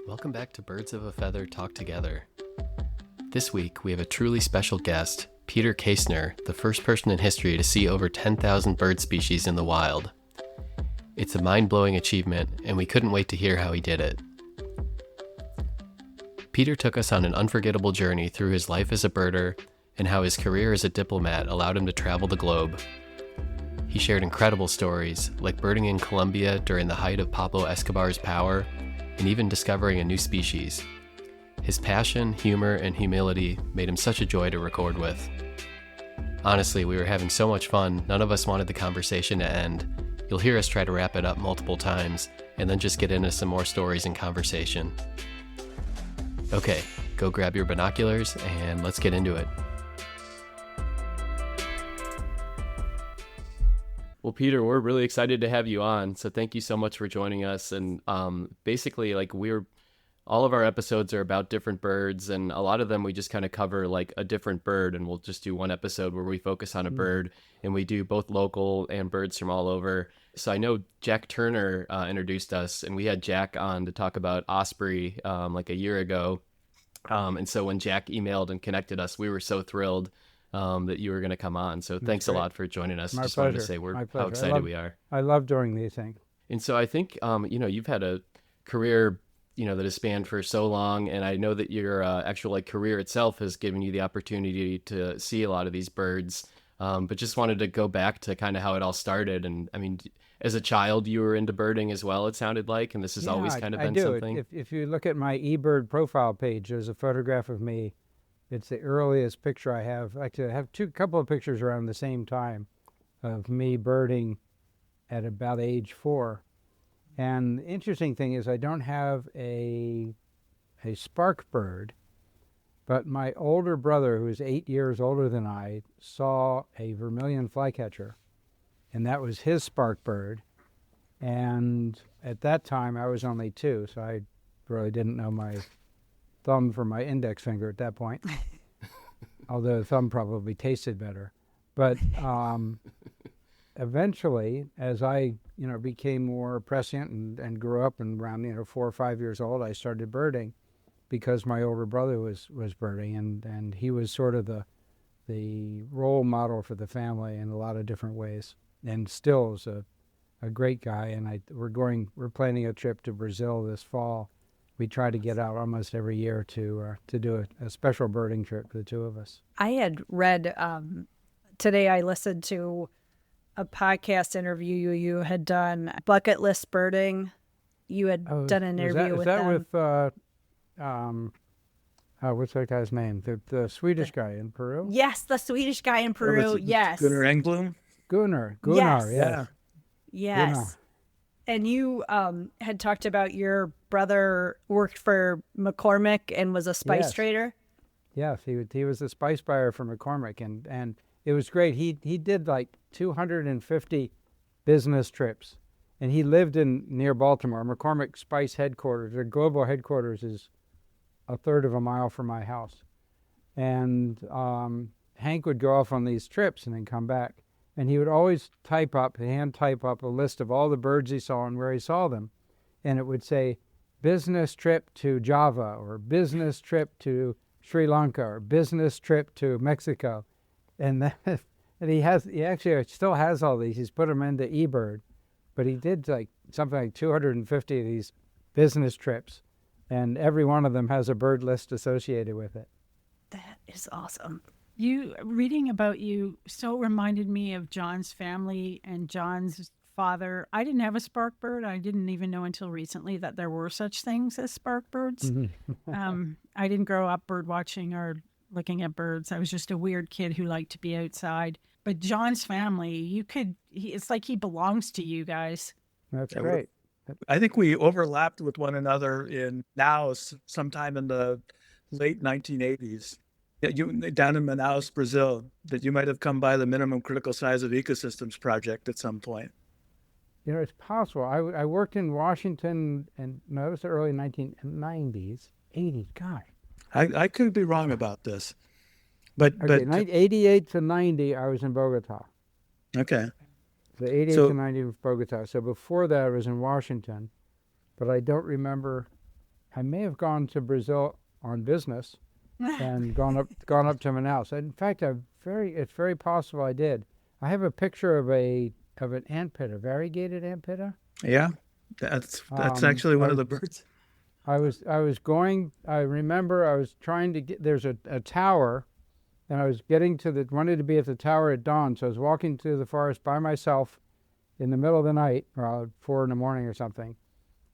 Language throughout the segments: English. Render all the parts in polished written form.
Welcome back to Birds of a Feather Talk Together. This week, we have a truly special guest, Peter Kaestner, the first person in history to see over 10,000 bird species in the wild. It's a mind-blowing achievement, and we couldn't wait to hear how he did it. Peter took us on an unforgettable journey through his life as a birder and how his career as a diplomat allowed him to travel the globe. He shared incredible stories, like birding in Colombia during the height of Pablo Escobar's power, and even discovering a new species. His passion, humor, and humility made him such a joy to record with. Honestly, we were having so much fun, none of us wanted the conversation to end. You'll hear us try to wrap it up multiple times, and then just get into some more stories and conversation. Okay, go grab your binoculars, and let's get into it. Well, Peter, we're really excited to have you on. So thank you so much for joining us. And basically, all of our episodes are about different birds, and a lot of them we just kind of cover like a different bird, and we'll just do one episode where we focus on a bird, and we do both local and birds from all over. So I know Jack Turner introduced us, and we had Jack on to talk about osprey like a year ago. And so when Jack emailed and connected us, we were so thrilled that you were going to come on. So thanks a lot for joining us. My Just pleasure. wanted to say how My excited we are. I love doing these things. And so I think, you've had a career, that has spanned for so long. And I know that your actual career itself has given you the opportunity to see a lot of these birds. But just wanted to go back to kind of how it all started. And I mean, as a child, you were into birding as well, it sounded like, and this has always kind of been something. If you look at my eBird profile page, there's a photograph of me. It's the earliest picture I have. Actually, I have couple of pictures around the same time of me birding at about age 4. And the interesting thing is I don't have a spark bird, but my older brother, who is 8 years older than I, saw a vermilion flycatcher, and that was his spark bird. And at that time, I was only 2, so I really didn't know my thumb from my index finger at that point, although the thumb probably tasted better. But eventually, as I became more prescient and grew up, and around 4 or 5 years old, I started birding because my older brother was birding, and he was sort of the role model for the family in a lot of different ways, and still is a great guy. And we're planning a trip to Brazil this fall. We try to get out almost every year to do a special birding trip for the two of us. I had read today, I listened to a podcast interview you had done, bucket list birding. You had done an interview with them. Is that with, what's that guy's name? The Swedish guy in Peru? Yes, the Swedish guy in Peru, yes. Gunnar Engblom? Gunnar, Yes. yes. Yes. Gunnar. And you had talked about your brother worked for McCormick and was a spice trader. Yes, he was a spice buyer for McCormick, and it was great. He did like 250 business trips, and he lived near Baltimore. McCormick Spice headquarters, their global headquarters, is a third of a mile from my house. And Hank would go off on these trips and then come back. And he would always hand type up a list of all the birds he saw and where he saw them. And it would say, business trip to Java, or business trip to Sri Lanka, or business trip to Mexico. And he actually still has all these. He's put them into eBird. But he did something like 250 of these business trips. And every one of them has a bird list associated with it. That is awesome. Reading about you so reminded me of John's family and John's father. I didn't have a spark bird. I didn't even know until recently that there were such things as spark birds. I didn't grow up bird watching or looking at birds. I was just a weird kid who liked to be outside. But John's family, it's like he belongs to you guys. That's great. I think we overlapped with one another sometime in the late 1980s. You down in Manaus, Brazil, that you might have come by the minimum critical size of ecosystems project at some point. It's possible. I worked in Washington, and it was the early 1990s, 80s. Gosh. I could be wrong about this, but 88 to 90, I was in Bogota. Okay. The 88 to 90 was Bogota. So before that, I was in Washington, but I don't remember I may have gone to Brazil on business and gone up to Manaus. In fact, it's very possible I did. I have a picture of an antpitta, variegated antpitta. Yeah, that's actually one of the birds. I remember I was trying to get, there's a tower, and I was wanted to be at the tower at dawn, so I was walking through the forest by myself in the middle of the night, around 4 a.m. or something,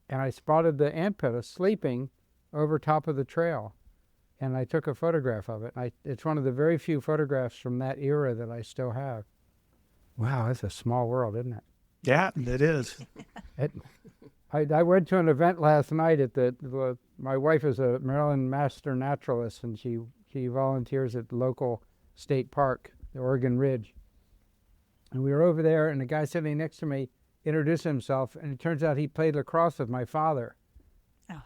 and I spotted the antpitta sleeping over top of the trail, and I took a photograph of it. It's one of the very few photographs from that era that I still have. Wow, that's a small world, isn't it? Yeah, it is. I went to an event last night at my wife is a Maryland master naturalist, and she volunteers at the local state park, the Oregon Ridge. And we were over there, and the guy sitting next to me introduced himself, and it turns out he played lacrosse with my father.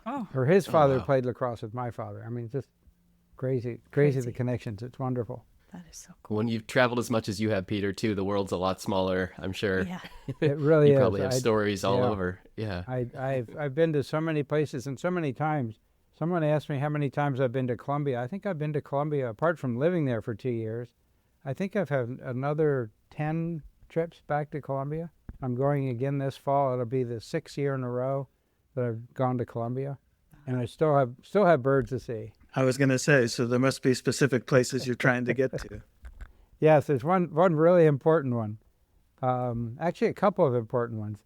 Oh. Or his father wow. played lacrosse with my father. I mean, just crazy the connections. It's wonderful. That is so cool. When you've traveled as much as you have, Peter, too, the world's a lot smaller, I'm sure. Yeah. It really you is. probably have stories all over. Yeah. I've been to so many places and so many times. Someone asked me how many times I've been to Colombia. I think I've been to Colombia, apart from living there for 2 years. I think I've had another 10 trips back to Colombia. I'm going again this fall. It'll be the 6th year in a row that I've gone to Colombia, and I still have birds to see. I was going to say, so there must be specific places you're trying to get to. Yes, there's one really important one. Actually, a couple of important ones.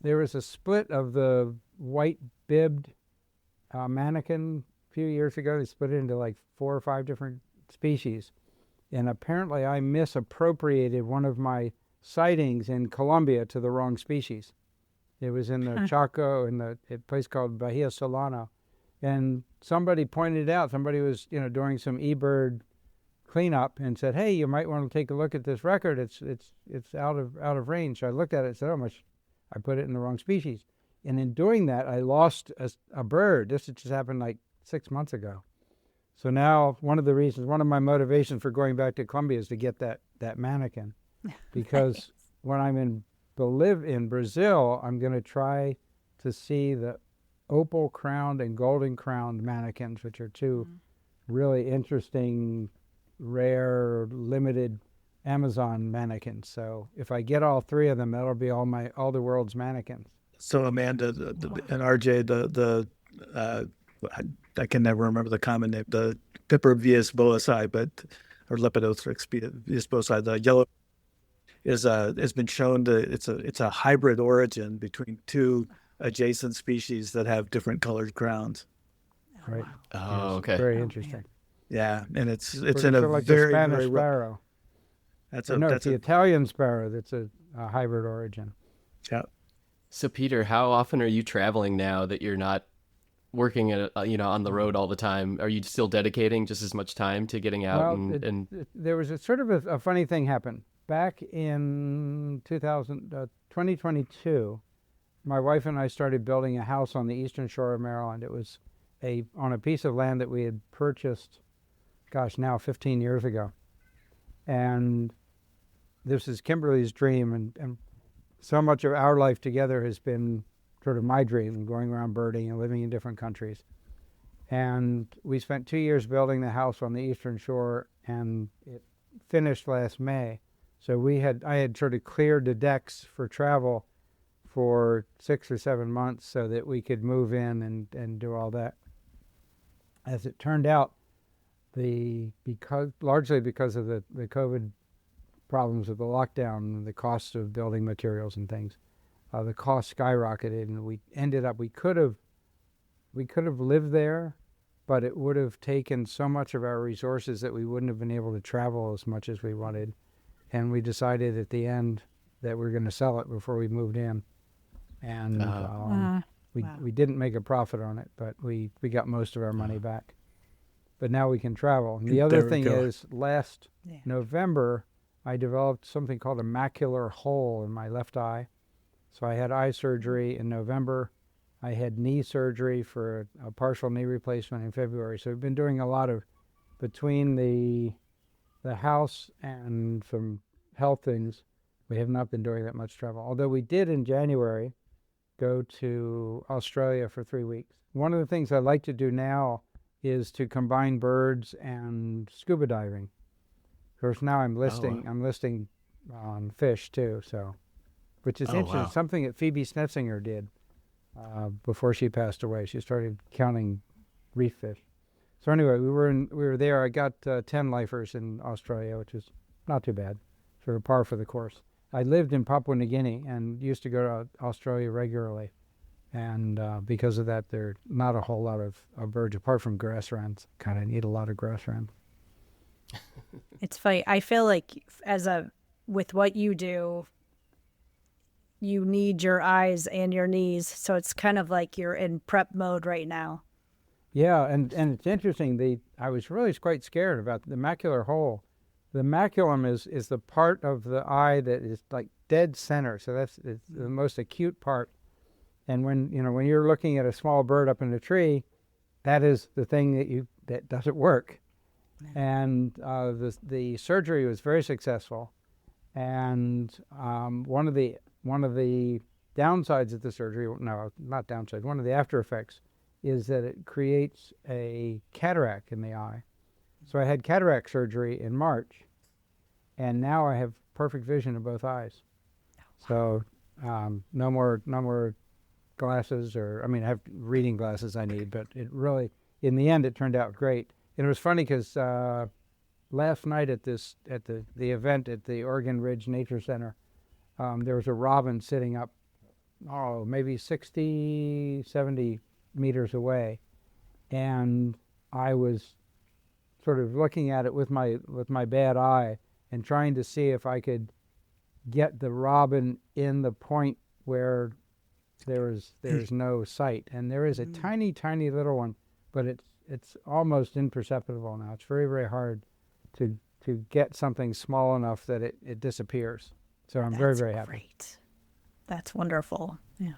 There was a split of the white-bibbed manakin a few years ago. They split it into like 4 or 5 different species. And apparently I misappropriated one of my sightings in Colombia to the wrong species. It was in the Chaco, in a place called Bahia Solano. And somebody pointed out, somebody was doing some eBird cleanup and said, hey, you might want to take a look at this record. It's out of range. So I looked at it and said, I put it in the wrong species. And in doing that, I lost a bird. This just happened like 6 months ago. So now one of my motivations for going back to Colombia is to get that manakin. Because when I'm in Brazil, I'm going to try to see the opal-crowned and golden-crowned manakins, which are two really interesting, rare, limited Amazon manakins. So if I get all 3 of them, that'll be all the world's manakins. So Amanda and RJ, I can never remember the common name, the Pipervius boasi, or Lepidothrix boasi, the yellow has been shown to it's a hybrid origin between 2 adjacent species that have different colored crowns. Right. Oh, okay. Very interesting. Yeah, and it's in a like very, the Spanish very sparrow. It's the Italian sparrow that's a hybrid origin. Yeah. So Peter, how often are you traveling now that you're not working on the road all the time? Are you still dedicating just as much time to getting out? There was a funny thing happened back in 2022. My wife and I started building a house on the eastern shore of Maryland. It was on a piece of land that we had purchased, now 15 years ago. And this is Kimberly's dream, and so much of our life together has been sort of my dream, going around birding and living in different countries. And we spent 2 years building the house on the eastern shore, and it finished last May. So I had sort of cleared the decks for travel for 6 or 7 months so that we could move in and do all that. As it turned out, largely because of the COVID problems with the lockdown and the cost of building materials and things, the cost skyrocketed, and we could have lived there, but it would have taken so much of our resources that we wouldn't have been able to travel as much as we wanted. And we decided at the end that we were going to sell it before we moved in. And we didn't make a profit on it, but we got most of our money back. But now we can travel. And the other thing is, last November, I developed something called a macular hole in my left eye. So I had eye surgery in November. I had knee surgery for a partial knee replacement in February. So we've been doing a lot of, between the house and some health things, we have not been doing that much travel. Although we did in January, go to Australia for 3 weeks. One of the things I like to do now is to combine birds and scuba diving. Of course, now I'm listing on fish too, so, which is interesting. Wow. Something that Phoebe Snetzinger did before she passed away. She started counting reef fish. So anyway, we were there. I got 10 lifers in Australia, which is not too bad, sort of par for the course. I lived in Papua New Guinea and used to go to Australia regularly. And because of that, there are not a whole lot of birds, apart from grass wrens. Kind of need a lot of grass wrens. It's funny. I feel like with what you do, you need your eyes and your knees. So it's kind of like you're in prep mode right now. Yeah, and it's interesting. I was really quite scared about the macular hole. The maculum is the part of the eye that is like dead center. So it's the most acute part. And when you're looking at a small bird up in a tree, that is the thing that doesn't work. And the surgery was very successful. And one of the downsides of the surgery, no, not downsides, one of the after effects is that it creates a cataract in the eye. So I had cataract surgery in March, and now I have perfect vision in both eyes. So no more glasses, I have reading glasses I need, but it really, in the end, it turned out great. And it was funny because last night at the event at the Oregon Ridge Nature Center, there was a robin sitting up, maybe 60, 70 meters away, and I was sort of looking at it with my bad eye and trying to see if I could get the robin in the point where there's no sight. And there is a tiny, tiny little one, but it's almost imperceptible now. It's very, very hard to get something small enough that it disappears. So I'm very, very happy. Great. That's wonderful. Yeah.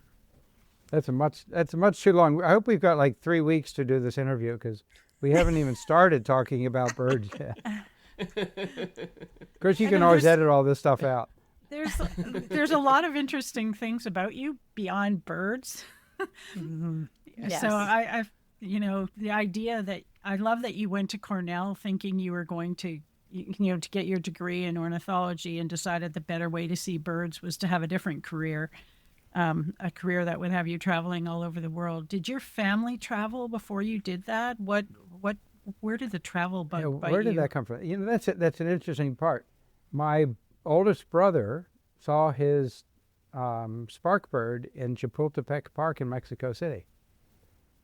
That's much too long. I hope we've got like 3 weeks to do this interview because we haven't even started talking about birds yet. Of course, you can always edit all this stuff out. There's a lot of interesting things about you beyond birds. Mm-hmm. Yes. So I've the idea that I love that you went to Cornell thinking you were going to to get your degree in ornithology and decided the better way to see birds was to have a different career. A career that would have you traveling all over the world. Did your family travel before you did that? Where did the travel bite you? Where did that come from? That's an interesting part. My oldest brother saw his spark bird in Chapultepec Park in Mexico City.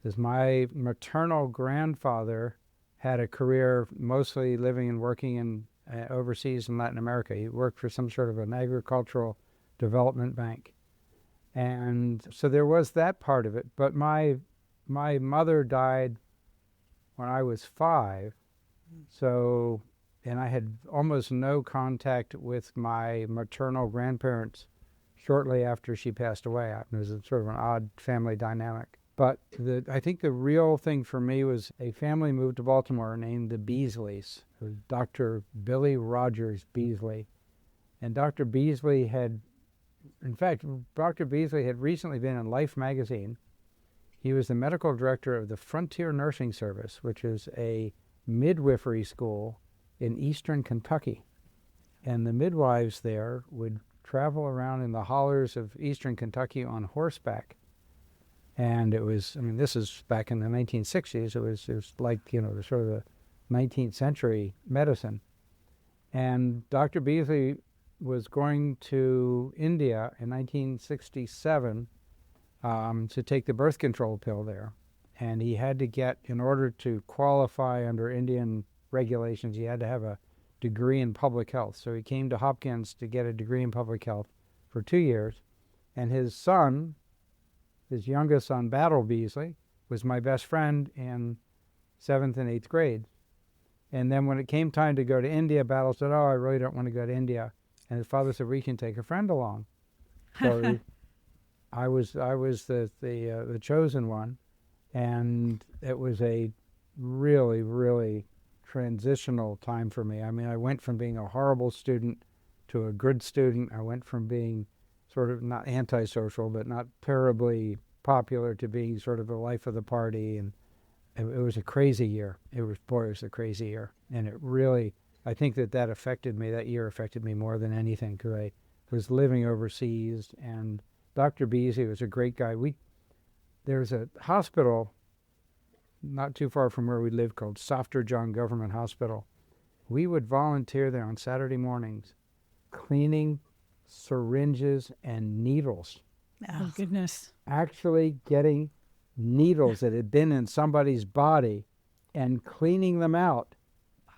Because my maternal grandfather had a career mostly living and working in overseas in Latin America. He worked for some sort of an agricultural development bank. And so there was that part of it. But my mother died when I was 5. So, and I had almost no contact with my maternal grandparents shortly after she passed away. It was sort of an odd family dynamic. But I think the real thing for me was a family moved to Baltimore named the Beasleys. It was Dr. Billy Rogers Beasley. And Dr. Beasley had recently been in Life magazine. He was the medical director of the Frontier Nursing Service, which is a midwifery school in eastern Kentucky. And the midwives there would travel around in the hollers of eastern Kentucky on horseback. And it was, this is back in the 1960s. It was like, the sort of the 19th century medicine. And Dr. Beasley was going to India in 1967 to take the birth control pill there. And he had to get, in order to qualify under Indian regulations, he had to have a degree in public health. So he came to Hopkins to get a degree in public health for 2 years. And his youngest son, Battle Beasley, was my best friend in 7th and 8th grade. And then when it came time to go to India, Battle said, I really don't want to go to India. And his father said, we can take a friend along. So I was the chosen one. And it was a really, really transitional time for me. I went from being a horrible student to a good student. I went from being sort of not antisocial, but not terribly popular to be sort of the life of the party. And it was a crazy year. It was a crazy year. And it really, I think that affected me. That year affected me more than anything because I was living overseas. And Dr. Beasley was a great guy. There's a hospital not too far from where we live called Softer John Government Hospital. We would volunteer there on Saturday mornings cleaning syringes and needles. Oh, goodness. Actually getting needles that had been in somebody's body and cleaning them out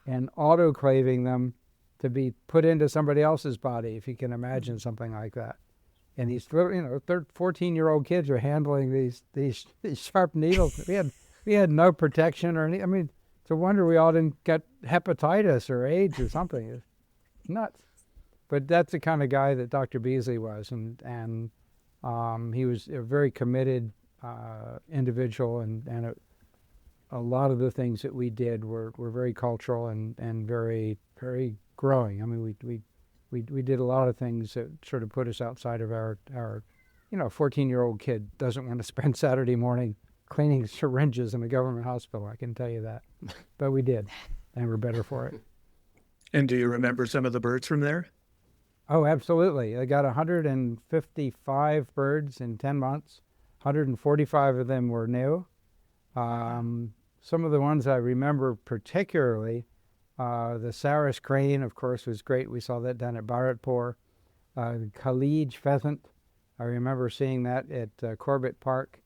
and autoclaving them to be put into somebody else's body, if you can imagine something like that. And these little, 14-year-old kids are handling these sharp needles. We had no protection or anything. I mean, it's a wonder we all didn't get hepatitis or AIDS or something. It's nuts. But that's the kind of guy that Dr. Beasley was, and he was a very committed individual, and a lot of the things that we did were very cultural and very, very growing. I mean, we did a lot of things that sort of put us outside of our 14-year-old kid doesn't want to spend Saturday morning cleaning syringes in a government hospital, I can tell you that. But we did, and we're better for it. And do you remember some of the birds from there? Oh, absolutely. I got 155 birds in 10 months. 145 of them were new. Some of the ones I remember particularly, the Saris crane, of course, was great. We saw that down at Bharatpur. The Khalij pheasant, I remember seeing that at Corbett Park.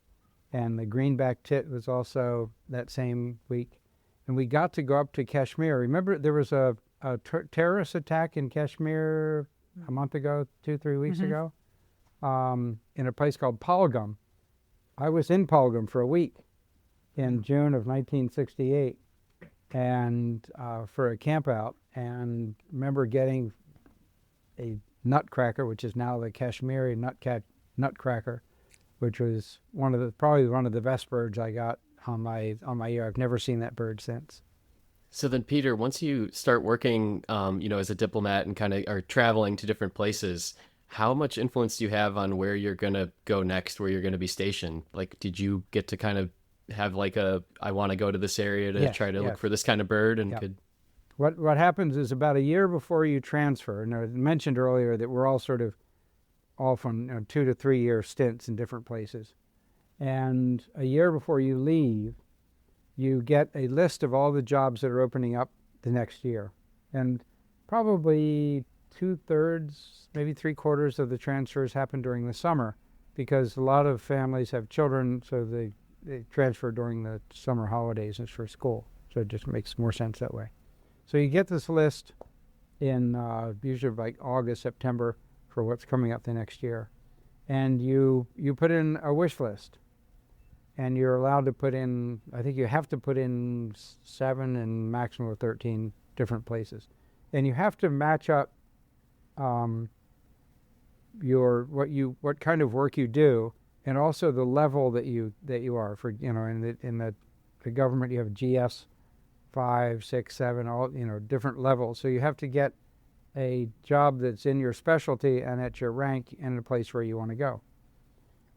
And the greenback tit was also that same week. And we got to go up to Kashmir. Remember there was a terrorist attack in Kashmir a month ago, 2-3 weeks ago, in a place called Pahalgam. I was in Pahalgam for a week in June of 1968 and for a camp out, and remember getting a nutcracker, which is now the Kashmiri nutcracker, which was probably one of the best birds I got on my year. I've never seen that bird since. So then, Peter, once you start working, as a diplomat and kind of are traveling to different places, how much influence do you have on where you're going to go next, where you're going to be stationed? Like, did you get to kind of have like I want to go to this area to try to look for this kind of bird? And What happens is about a year before you transfer, and I mentioned earlier that we're all sort of all from 2 to 3 year stints in different places. And a year before you leave, you get a list of all the jobs that are opening up the next year. And probably 2/3, maybe 3/4 of the transfers happen during the summer because a lot of families have children, so they transfer during the summer holidays and for school. So it just makes more sense that way. So you get this list in usually like August, September, for what's coming up the next year. And you put in a wish list. And you're allowed to put in, I think you have to put in 7 and maximum of 13 different places. And you have to match up what kind of work you do, and also the level that you are. For in the government you have GS 5, 6, 7, all different levels. So you have to get a job that's in your specialty and at your rank and a place where you want to go.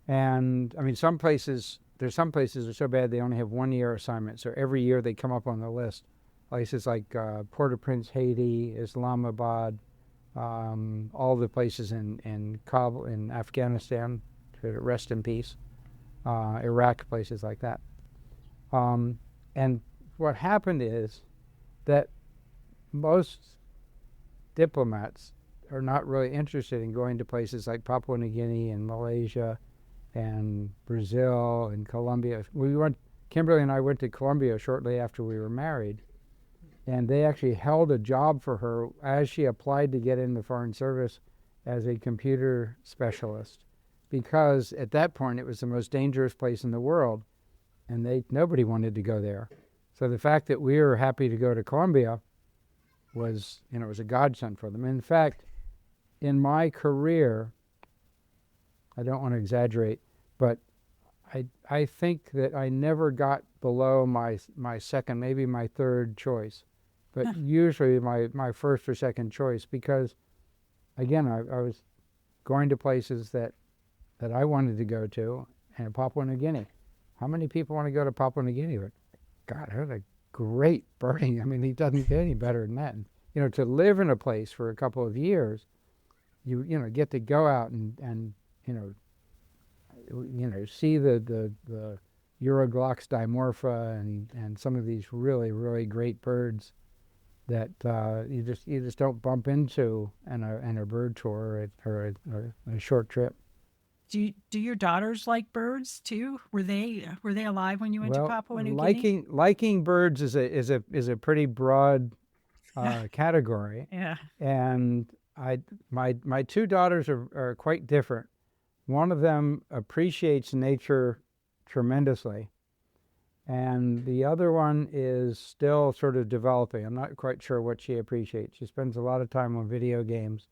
And I mean, there's some places that are so bad they only have 1 year assignments. So every year they come up on the list. Places like Port-au-Prince, Haiti, Islamabad, all the places in Kabul, in Afghanistan, to rest in peace, Iraq, places like that. And what happened is that most diplomats are not really interested in going to places like Papua New Guinea and Malaysia and Brazil and Colombia. Kimberly and I went to Colombia shortly after we were married, and they actually held a job for her as she applied to get in the Foreign Service as a computer specialist, because at that point it was the most dangerous place in the world, and nobody wanted to go there. So the fact that we were happy to go to Colombia was a godsend for them. In fact, in my career, I don't want to exaggerate, but I think that I never got below my second, maybe my third choice, but usually my first or second choice, because again, I was going to places that I wanted to go to, and Papua New Guinea. How many people want to go to Papua New Guinea? But God, I had a great birding. I mean, he doesn't get any better than that. And, you know, to live in a place for a couple of years, you know, get to go out and see the Euroglox dimorpha and some of these really, really great birds that you just don't bump into in a bird tour or a short trip. Do your daughters like birds too? Were they alive when you went to Papua New Guinea? Liking birds is a pretty broad category. Yeah. And my two daughters are quite different. One of them appreciates nature tremendously, and the other one is still sort of developing. I'm not quite sure what she appreciates. She spends a lot of time on video games.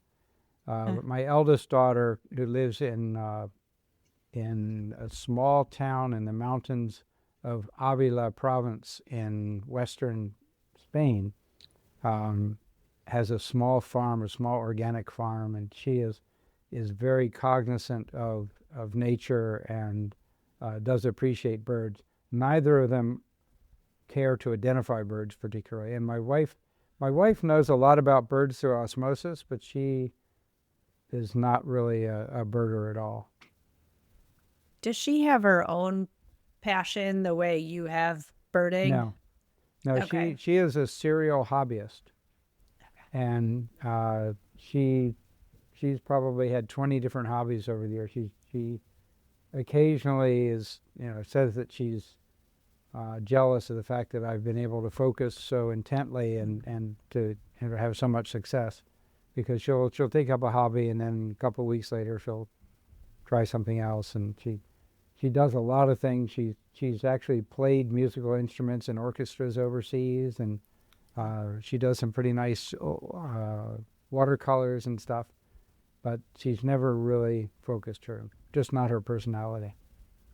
But my eldest daughter, who lives in a small town in the mountains of Avila province in western Spain, has a small farm, a small organic farm, and she is very cognizant of nature and does appreciate birds. Neither of them care to identify birds particularly. And my wife knows a lot about birds through osmosis, but she is not really a birder at all. Does she have her own passion the way you have birding? No, okay. She is a serial hobbyist, and she's probably had 20 different hobbies over the years. She occasionally says that she's jealous of the fact that I've been able to focus so intently and to have so much success, because she'll take up a hobby and then a couple of weeks later she'll try something else, and she does a lot of things. She's actually played musical instruments in orchestras overseas, and she does some pretty nice watercolors and stuff, but she's never really focused just not her personality.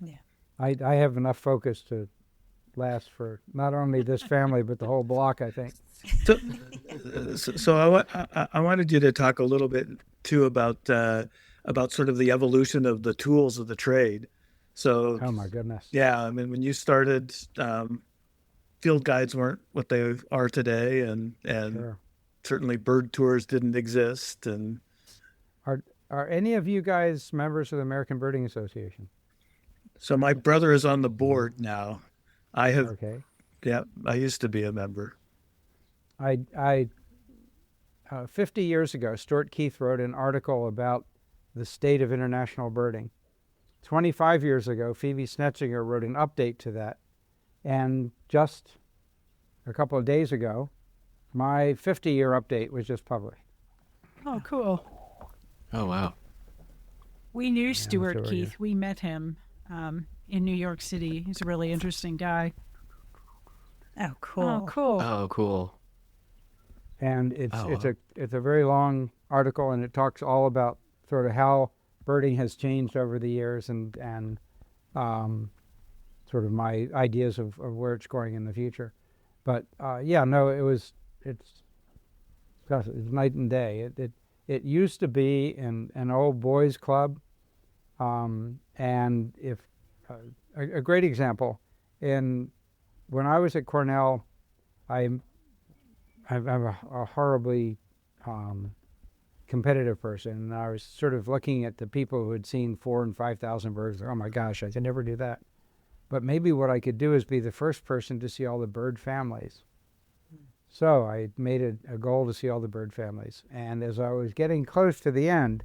Yeah. I have enough focus to last for not only this family but the whole block, I think. So I wanted you to talk a little bit too about sort of the evolution of the tools of the trade. So, oh my goodness. Yeah, I mean, when you started, field guides weren't what they are today, and Sure. Certainly bird tours didn't exist. And are any of you guys members of the American Birding Association? So my brother is on the board now. I have. Okay. Yeah, I used to be a member. 50 years ago, Stuart Keith wrote an article about the state of international birding. 25 years ago, Phoebe Snetzinger wrote an update to that. And just a couple of days ago, my 50-year update was just published. Oh, cool. Oh, wow. We knew Stuart Keith. We met him in New York City. He's a really interesting guy. Oh, cool. Oh, cool. Oh, cool. And it's a very long article, and it talks all about sort of how birding has changed over the years and sort of my ideas of where it's going in the future. But it's night and day. It used to be in an old boys club, and if a great example, when I was at Cornell, I'm a horribly competitive person, and I was sort of looking at the people who had seen 4,000 and 5,000 birds. Oh my gosh, I could never do that. But maybe what I could do is be the first person to see all the bird families. So I made a goal to see all the bird families. And as I was getting close to the end,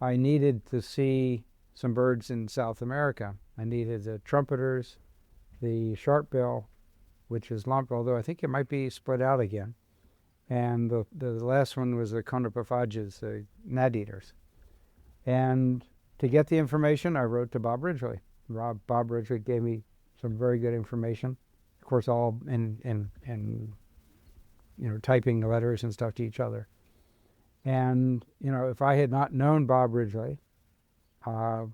I needed to see some birds in South America. I needed the trumpeters, the sharpbill, which is lumped, although I think it might be split out again. And the last one was the conopophages, the gnat eaters. And to get the information, I wrote to Bob Ridgely. Bob Ridgely gave me some very good information. Of course, all in typing the letters and stuff to each other. And, if I had not known Bob Ridgely,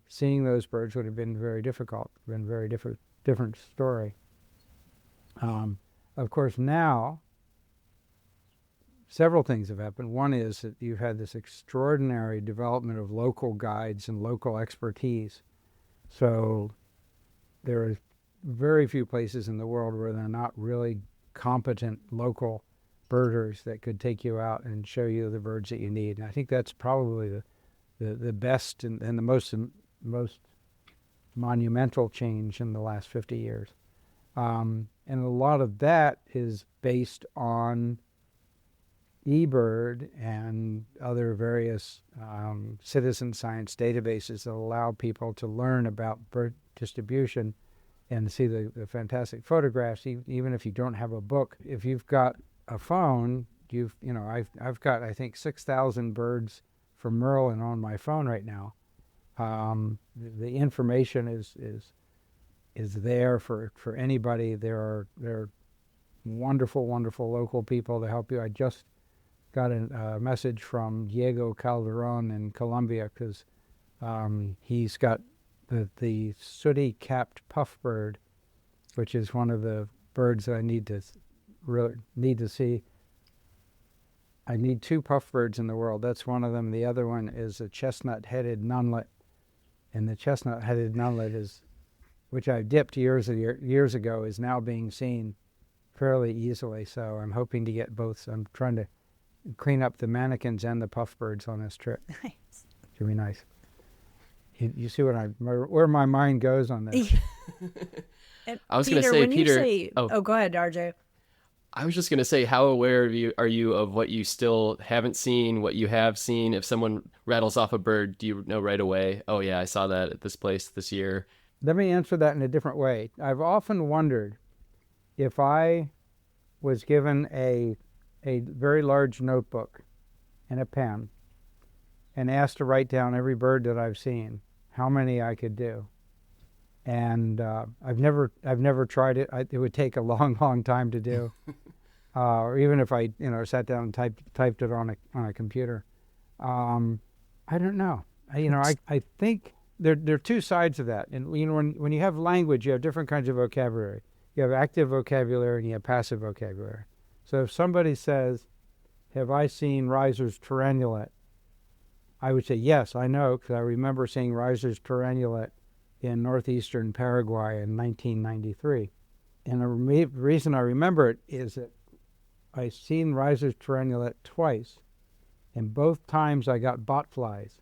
seeing those birds would have been very difficult, been a very different story. Of course, now, several things have happened. One is that you've had this extraordinary development of local guides and local expertise. So there are very few places in the world where there are not really competent local birders that could take you out and show you the birds that you need. And I think that's probably the best and the most monumental change in the last 50 years. And a lot of that is based on eBird and other various citizen science databases that allow people to learn about bird distribution and see the fantastic photographs, even if you don't have a book. If you've got a phone, I've got, I think, 6,000 birds for Merlin on my phone right now. The information is there for anybody. There are wonderful, wonderful local people to help you. I just got a message from Diego Calderon in Colombia because he's got the sooty-capped puffbird, which is one of the birds that I need to see. I need 2 puffbirds in the world. That's one of them. The other one is a chestnut-headed nunlet, and the chestnut-headed nunlet which I dipped years ago, is now being seen fairly easily. So I'm hoping to get both. So I'm trying to clean up the manakins and the puffbirds on this trip. Nice. Should be nice. You see where my mind goes on this. I was going to Peter, say, when Peter. You say, go ahead, RJ. I was just going to say, how aware are you of what you still haven't seen, what you have seen? If someone rattles off a bird, do you know right away, oh yeah, I saw that at this place this year? Let me answer that in a different way. I've often wondered if I was given a very large notebook and a pen and asked to write down every bird that I've seen, how many I could do. And I've never tried it. It would take a long, long time to do. Or even if I sat down and typed it on a computer. I don't know. I think there are 2 sides of that. And when you have language, you have different kinds of vocabulary. You have active vocabulary and you have passive vocabulary. So if somebody says, "Have I seen Reiser's tyrannulet?" I would say, yes, I know, because I remember seeing Reiser's tyrannulet in northeastern Paraguay in 1993. And the reason I remember it is that I've seen Reiser's tyrannulet twice, and both times I got botflies.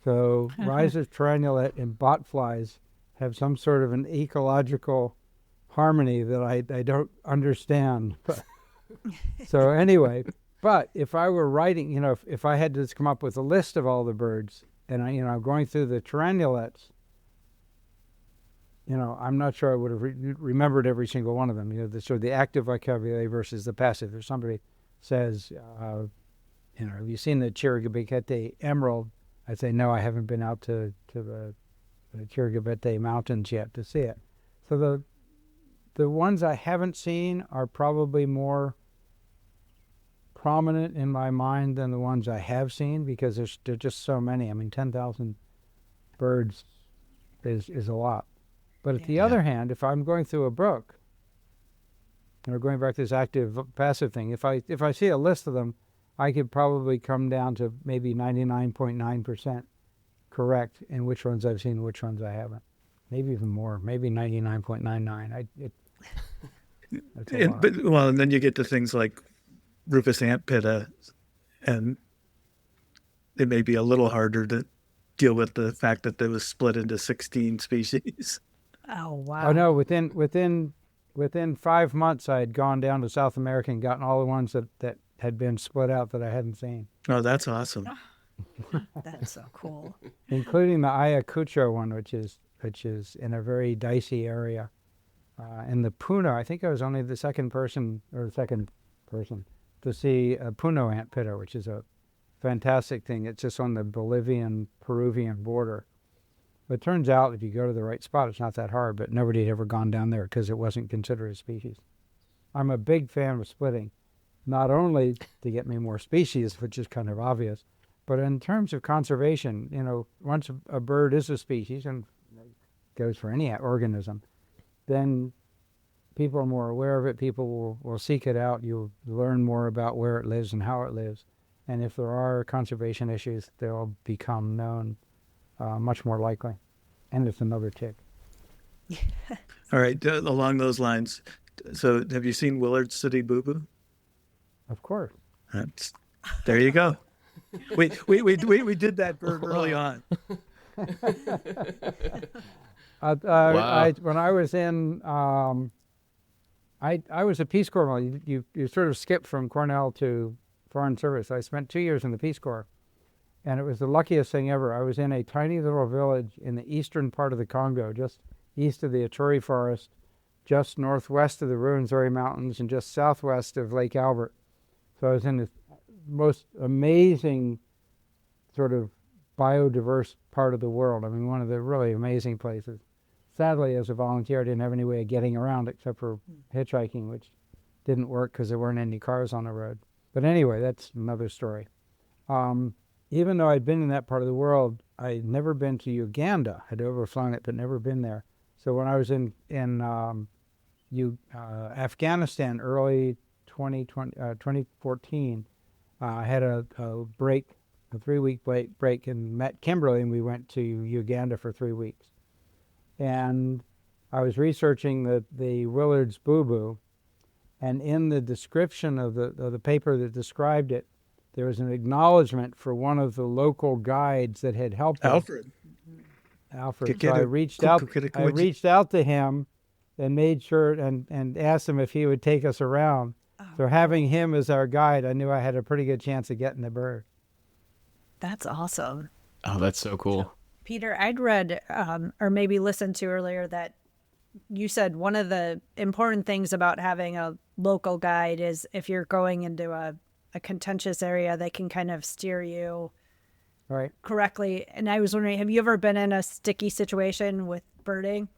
So Reiser's tyrannulet and botflies have some sort of an ecological harmony that I don't understand. So anyway, but if I were writing, if I had to come up with a list of all the birds, and I'm going through the tyrannulets, I'm not sure I would have remembered every single one of them. The active vocabulary versus the passive. If somebody says, have you seen the Chirigabete emerald? I'd say, no, I haven't been out to the Chirigabete mountains yet to see it. So the ones I haven't seen are probably more prominent in my mind than the ones I have seen, because there's just so many. I mean, 10,000 birds is a lot. But at the other hand, if I'm going through a book, going back to this active passive thing, if I see a list of them, I could probably come down to maybe 99.9% correct in which ones I've seen and which ones I haven't. Maybe even more, maybe 99.99. And then you get to things like Rufous antpitta, and it may be a little harder to deal with the fact that it was split into 16 species. Oh, wow. Oh, no, within 5 months, I had gone down to South America and gotten all the ones that had been split out that I hadn't seen. Oh, that's awesome. That's so cool. Including the Ayacucho one, which is in a very dicey area. And the Puno, I think I was only the second person to see a Puno antpitta, which is a fantastic thing. It's just on the Bolivian-Peruvian border. But it turns out if you go to the right spot, it's not that hard, but nobody had ever gone down there because it wasn't considered a species. I'm a big fan of splitting, not only to get me more species, which is kind of obvious, but in terms of conservation, once a bird is a species, and it goes for any organism, then people are more aware of it. People will seek it out. You'll learn more about where it lives and how it lives. And if there are conservation issues, they'll become known much more likely. And it's another tick. All right, along those lines. So have you seen Willard's City Boo Boo? Of course. There you go. We did that bird early on. When I was in, I was a Peace Corps. Well, you sort of skip from Cornell to Foreign Service. I spent 2 years in the Peace Corps, and it was the luckiest thing ever. I was in a tiny little village in the eastern part of the Congo, just east of the Ituri Forest, just northwest of the Ruwenzori Mountains, and just southwest of Lake Albert. So I was in the most amazing sort of biodiverse part of the world. I mean, one of the really amazing places. Sadly, as a volunteer, I didn't have any way of getting around except for hitchhiking, which didn't work because there weren't any cars on the road. But anyway, that's another story. Even though I'd been in that part of the world, I'd never been to Uganda. I'd overflown it, but never been there. So when I was in Afghanistan early 2014, I had a break, a 3-week break, and met Kimberly, and we went to Uganda for 3 weeks. And I was researching the Willard's Boo Boo, and in the description of the paper that described it, there was an acknowledgement for one of the local guides that had helped Alfred. So I reached out to him and made sure and asked him if he would take us around. So having him as our guide, I knew I had a pretty good chance of getting the bird. That's awesome. Oh, that's so cool. Peter, I'd read or maybe listened to earlier that you said one of the important things about having a local guide is if you're going into a contentious area, they can kind of steer you correctly. And I was wondering, have you ever been in a sticky situation with birding?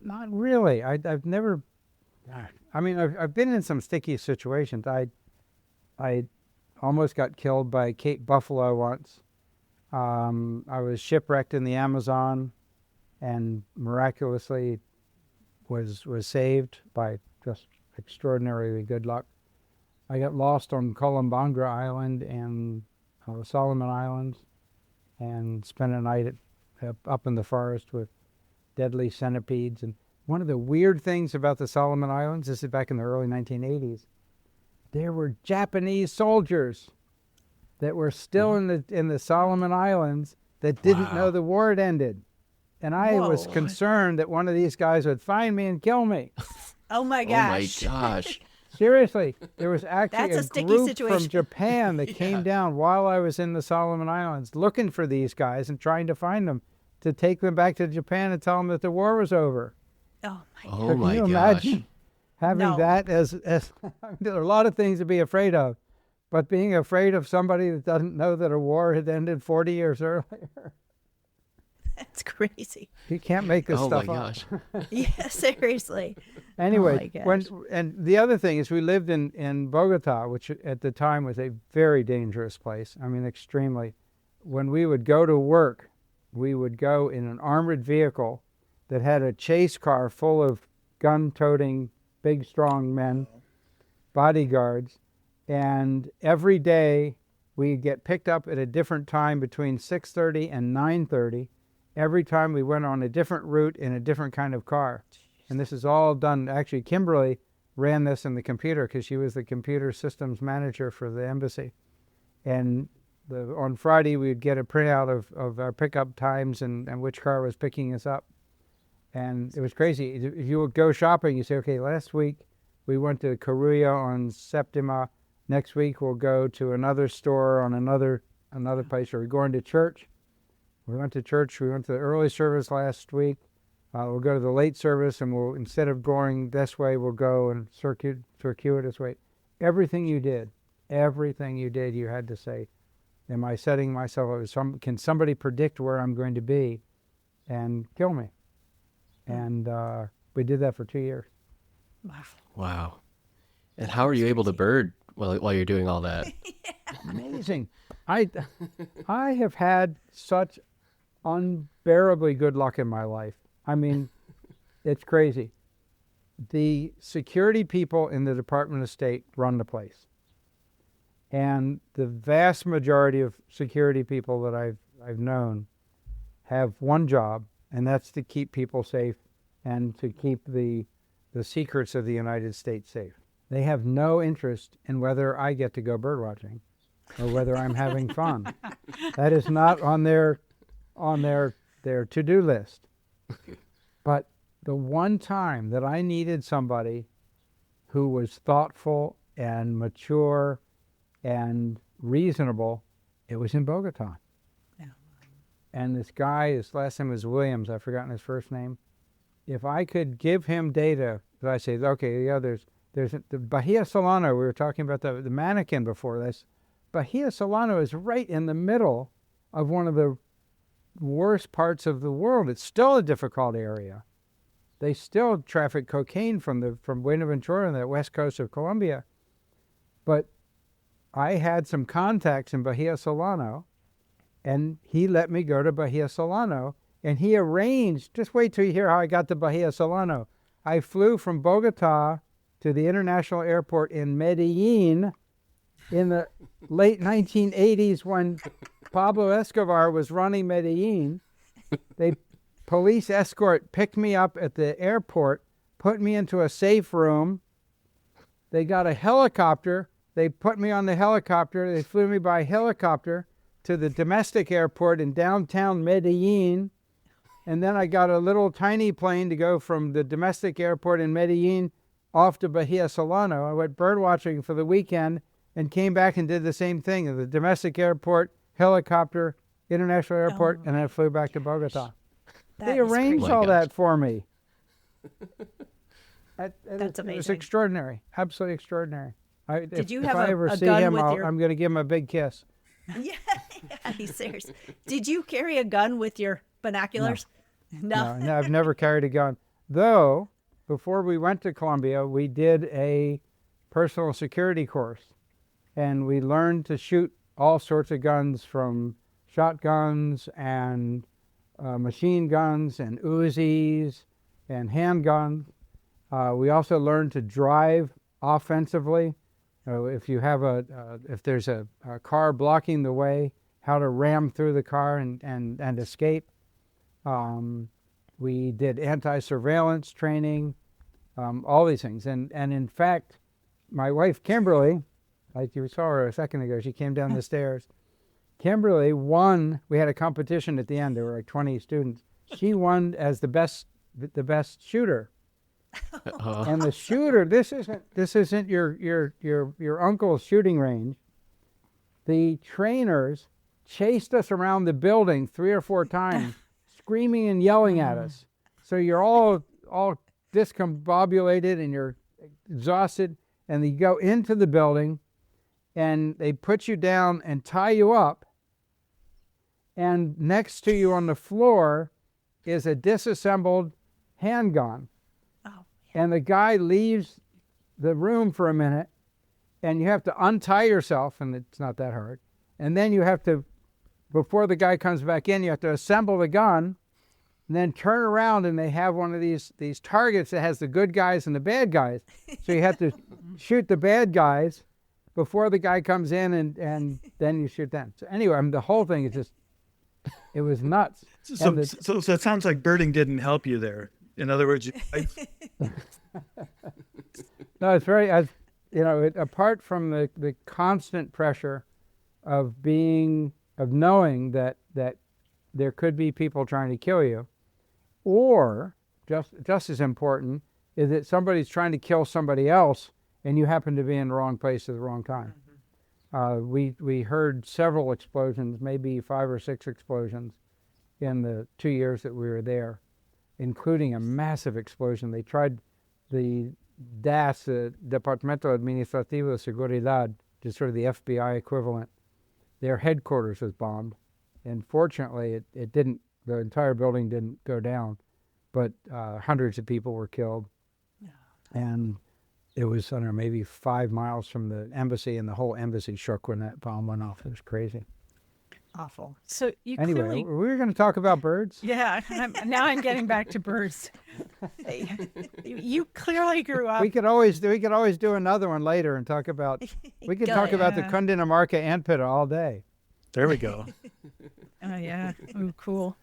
Not really. I've never. I mean, I've been in some sticky situations. I almost got killed by Cape buffalo once. I was shipwrecked in the Amazon, and miraculously was saved by just extraordinarily good luck. I got lost on Colombangra Island and the Solomon Islands, and spent a night up in the forest with deadly centipedes. And one of the weird things about the Solomon Islands, this is back in the early 1980s, there were Japanese soldiers that were still in the Solomon Islands that didn't know the war had ended. And I was concerned that one of these guys would find me and kill me. Oh my gosh. Oh my gosh. Seriously, there was actually That's a a group situation. from Japan that came down while I was in the Solomon Islands looking for these guys and trying to find them to take them back to Japan and tell them that the war was over. Oh my Oh So my can you gosh. imagine having No. that as there are a lot of things to be afraid of, but being afraid of somebody that doesn't know that a war had ended 40 years earlier. That's crazy. You can't make this Oh my stuff up. gosh. Yeah, seriously. Anyway, Oh my gosh. and the other thing is we lived in Bogota, which at the time was a very dangerous place. I mean, extremely. When we would go to work, we would go in an armored vehicle that had a chase car full of gun-toting, big, strong men, bodyguards, and every day we'd get picked up at a different time between 6:30 and 9:30. Every time we went on a different route in a different kind of car. And this is all done, actually Kimberly ran this in the computer because she was the computer systems manager for the embassy. And on Friday we'd get a printout of our pickup times and which car was picking us up. And it was crazy. If you would go shopping, you say, okay, last week we went to Carulla on Septima. Next week we'll go to another store on another place. Or we're going to church. We went to church. We went to the early service last week. We'll go to the late service, and we'll, instead of going this way, we'll go and circuitous way. Everything you did, you had to say, am I setting myself up? Can somebody predict where I'm going to be and kill me? And we did that for 2 years. Wow. And how are you able to bird while you're doing all that? Amazing. I have had such unbearably good luck in my life. I mean, it's crazy. the security people in the Department of State run the place. And the vast majority of security people that I've known have one job, and that's to keep people safe and to keep the secrets of the United States safe. They have no interest in whether I get to go bird watching or whether I'm having fun. That is not on their to-do list. But the one time that I needed somebody who was thoughtful and mature and reasonable, it was in Bogota. Yeah. And this guy, his last name was Williams, I've forgotten his first name. If I could give him data, that I say, okay, yeah, there's the Bahia Solano, we were talking about the mannequin before this. Bahia Solano is right in the middle of one of the worst parts of the world. It's still a difficult area. They still traffic cocaine from Buenaventura on the west coast of Colombia. But I had some contacts in Bahia Solano, and he let me go to Bahia Solano, and he arranged, just wait till you hear how I got to Bahia Solano. I flew from Bogota to the international airport in Medellin in the late 1980s when Pablo Escobar was running Medellin. They police escort picked me up at the airport, put me into a safe room. They got a helicopter. They put me on the helicopter. They flew me by helicopter to the domestic airport in downtown Medellin. And then I got a little tiny plane to go from the domestic airport in Medellin off to Bahia Solano. I went bird watching for the weekend and came back and did the same thing at the domestic airport, helicopter, international airport, and then I flew back to Bogota. They arranged all that for me. That's amazing. It was extraordinary, absolutely extraordinary. Did you if have I ever see gun him, with your... I'm going to give him a big kiss. Yeah, he's serious. Did you carry a gun with your binoculars? No, I've never carried a gun. Though, before we went to Colombia, we did a personal security course. And we learned to shoot all sorts of guns, from shotguns and machine guns and Uzis and handguns. We also learned to drive offensively. If you have if there's a car blocking the way, how to ram through the car and escape. We did anti-surveillance training, all these things. And in fact, my wife, Kimberly, like you saw her a second ago, she came down the stairs. Kimberly won. We had a competition at the end. There were like 20 students. She won as the best shooter. And the shooter, this isn't your uncle's shooting range. The trainers chased us around the building 3 or 4 times, screaming and yelling at us. So you're all discombobulated and you're exhausted, and you go into the building and they put you down and tie you up, and next to you on the floor is a disassembled handgun. And the guy leaves the room for a minute, and you have to untie yourself, and it's not that hard. And then you have to, before the guy comes back in, you have to assemble the gun, and then turn around, and they have one of these targets that has the good guys and the bad guys. So you have to shoot the bad guys before the guy comes in, and then you shoot them. So anyway, the whole thing is just, it was nuts. So it sounds like birding didn't help you there. In other words, no, it's very, apart from the constant pressure of knowing that there could be people trying to kill you, or just as important is that somebody's trying to kill somebody else and you happen to be in the wrong place at the wrong time. We heard several explosions, maybe 5 or 6 explosions in the 2 years that we were there, including a massive explosion. They tried the DAS, Departamento Administrativo de Seguridad, just sort of the FBI equivalent. Their headquarters was bombed, and fortunately it didn't, the entire building didn't go down, but hundreds of people were killed. Yeah. And it was, I don't know, maybe 5 miles from the embassy, and the whole embassy shook when that bomb went off. It was crazy. Awful. So you Anyway, clearly, we were going to talk about birds. yeah. Now I'm getting back to birds. You clearly grew up. We could always do another one later and talk about. We could talk about the Yeah. Cundinamarca antpitta all day. There we go. Oh yeah. Oh, cool.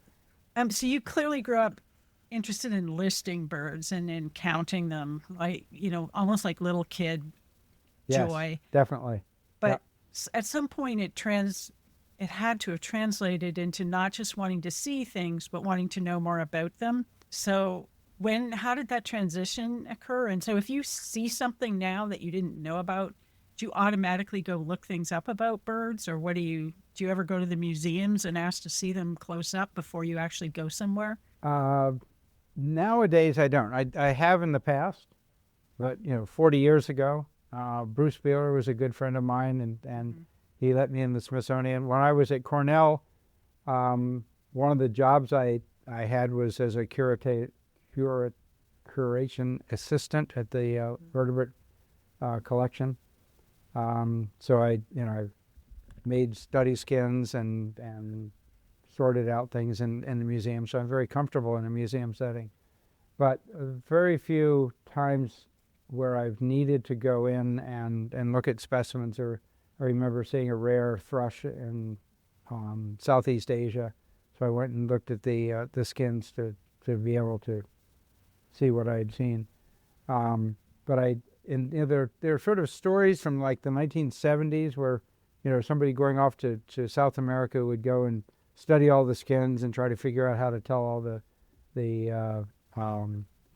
So you clearly grew up interested in listing birds and in counting them, like almost like little kid Yes, joy. definitely. But at some point, it had to have translated into not just wanting to see things, but wanting to know more about them. So how did that transition occur? And so if you see something now that you didn't know about, do you automatically go look things up about birds, or do you ever go to the museums and ask to see them close up before you actually go somewhere? Nowadays, I don't. I have in the past, but 40 years ago, Bruce Beeler was a good friend of mine, and he let me in the Smithsonian. When I was at Cornell, one of the jobs I had was as a curation assistant at the vertebrate collection. So I made study skins and sorted out things in the museum. So I'm very comfortable in a museum setting. But very few times where I've needed to go in and look at specimens. Or I remember seeing a rare thrush in Southeast Asia. So I went and looked at the skins to be able to see what I had seen. But there are sort of stories from like the 1970s where somebody going off to South America would go and study all the skins and try to figure out how to tell all the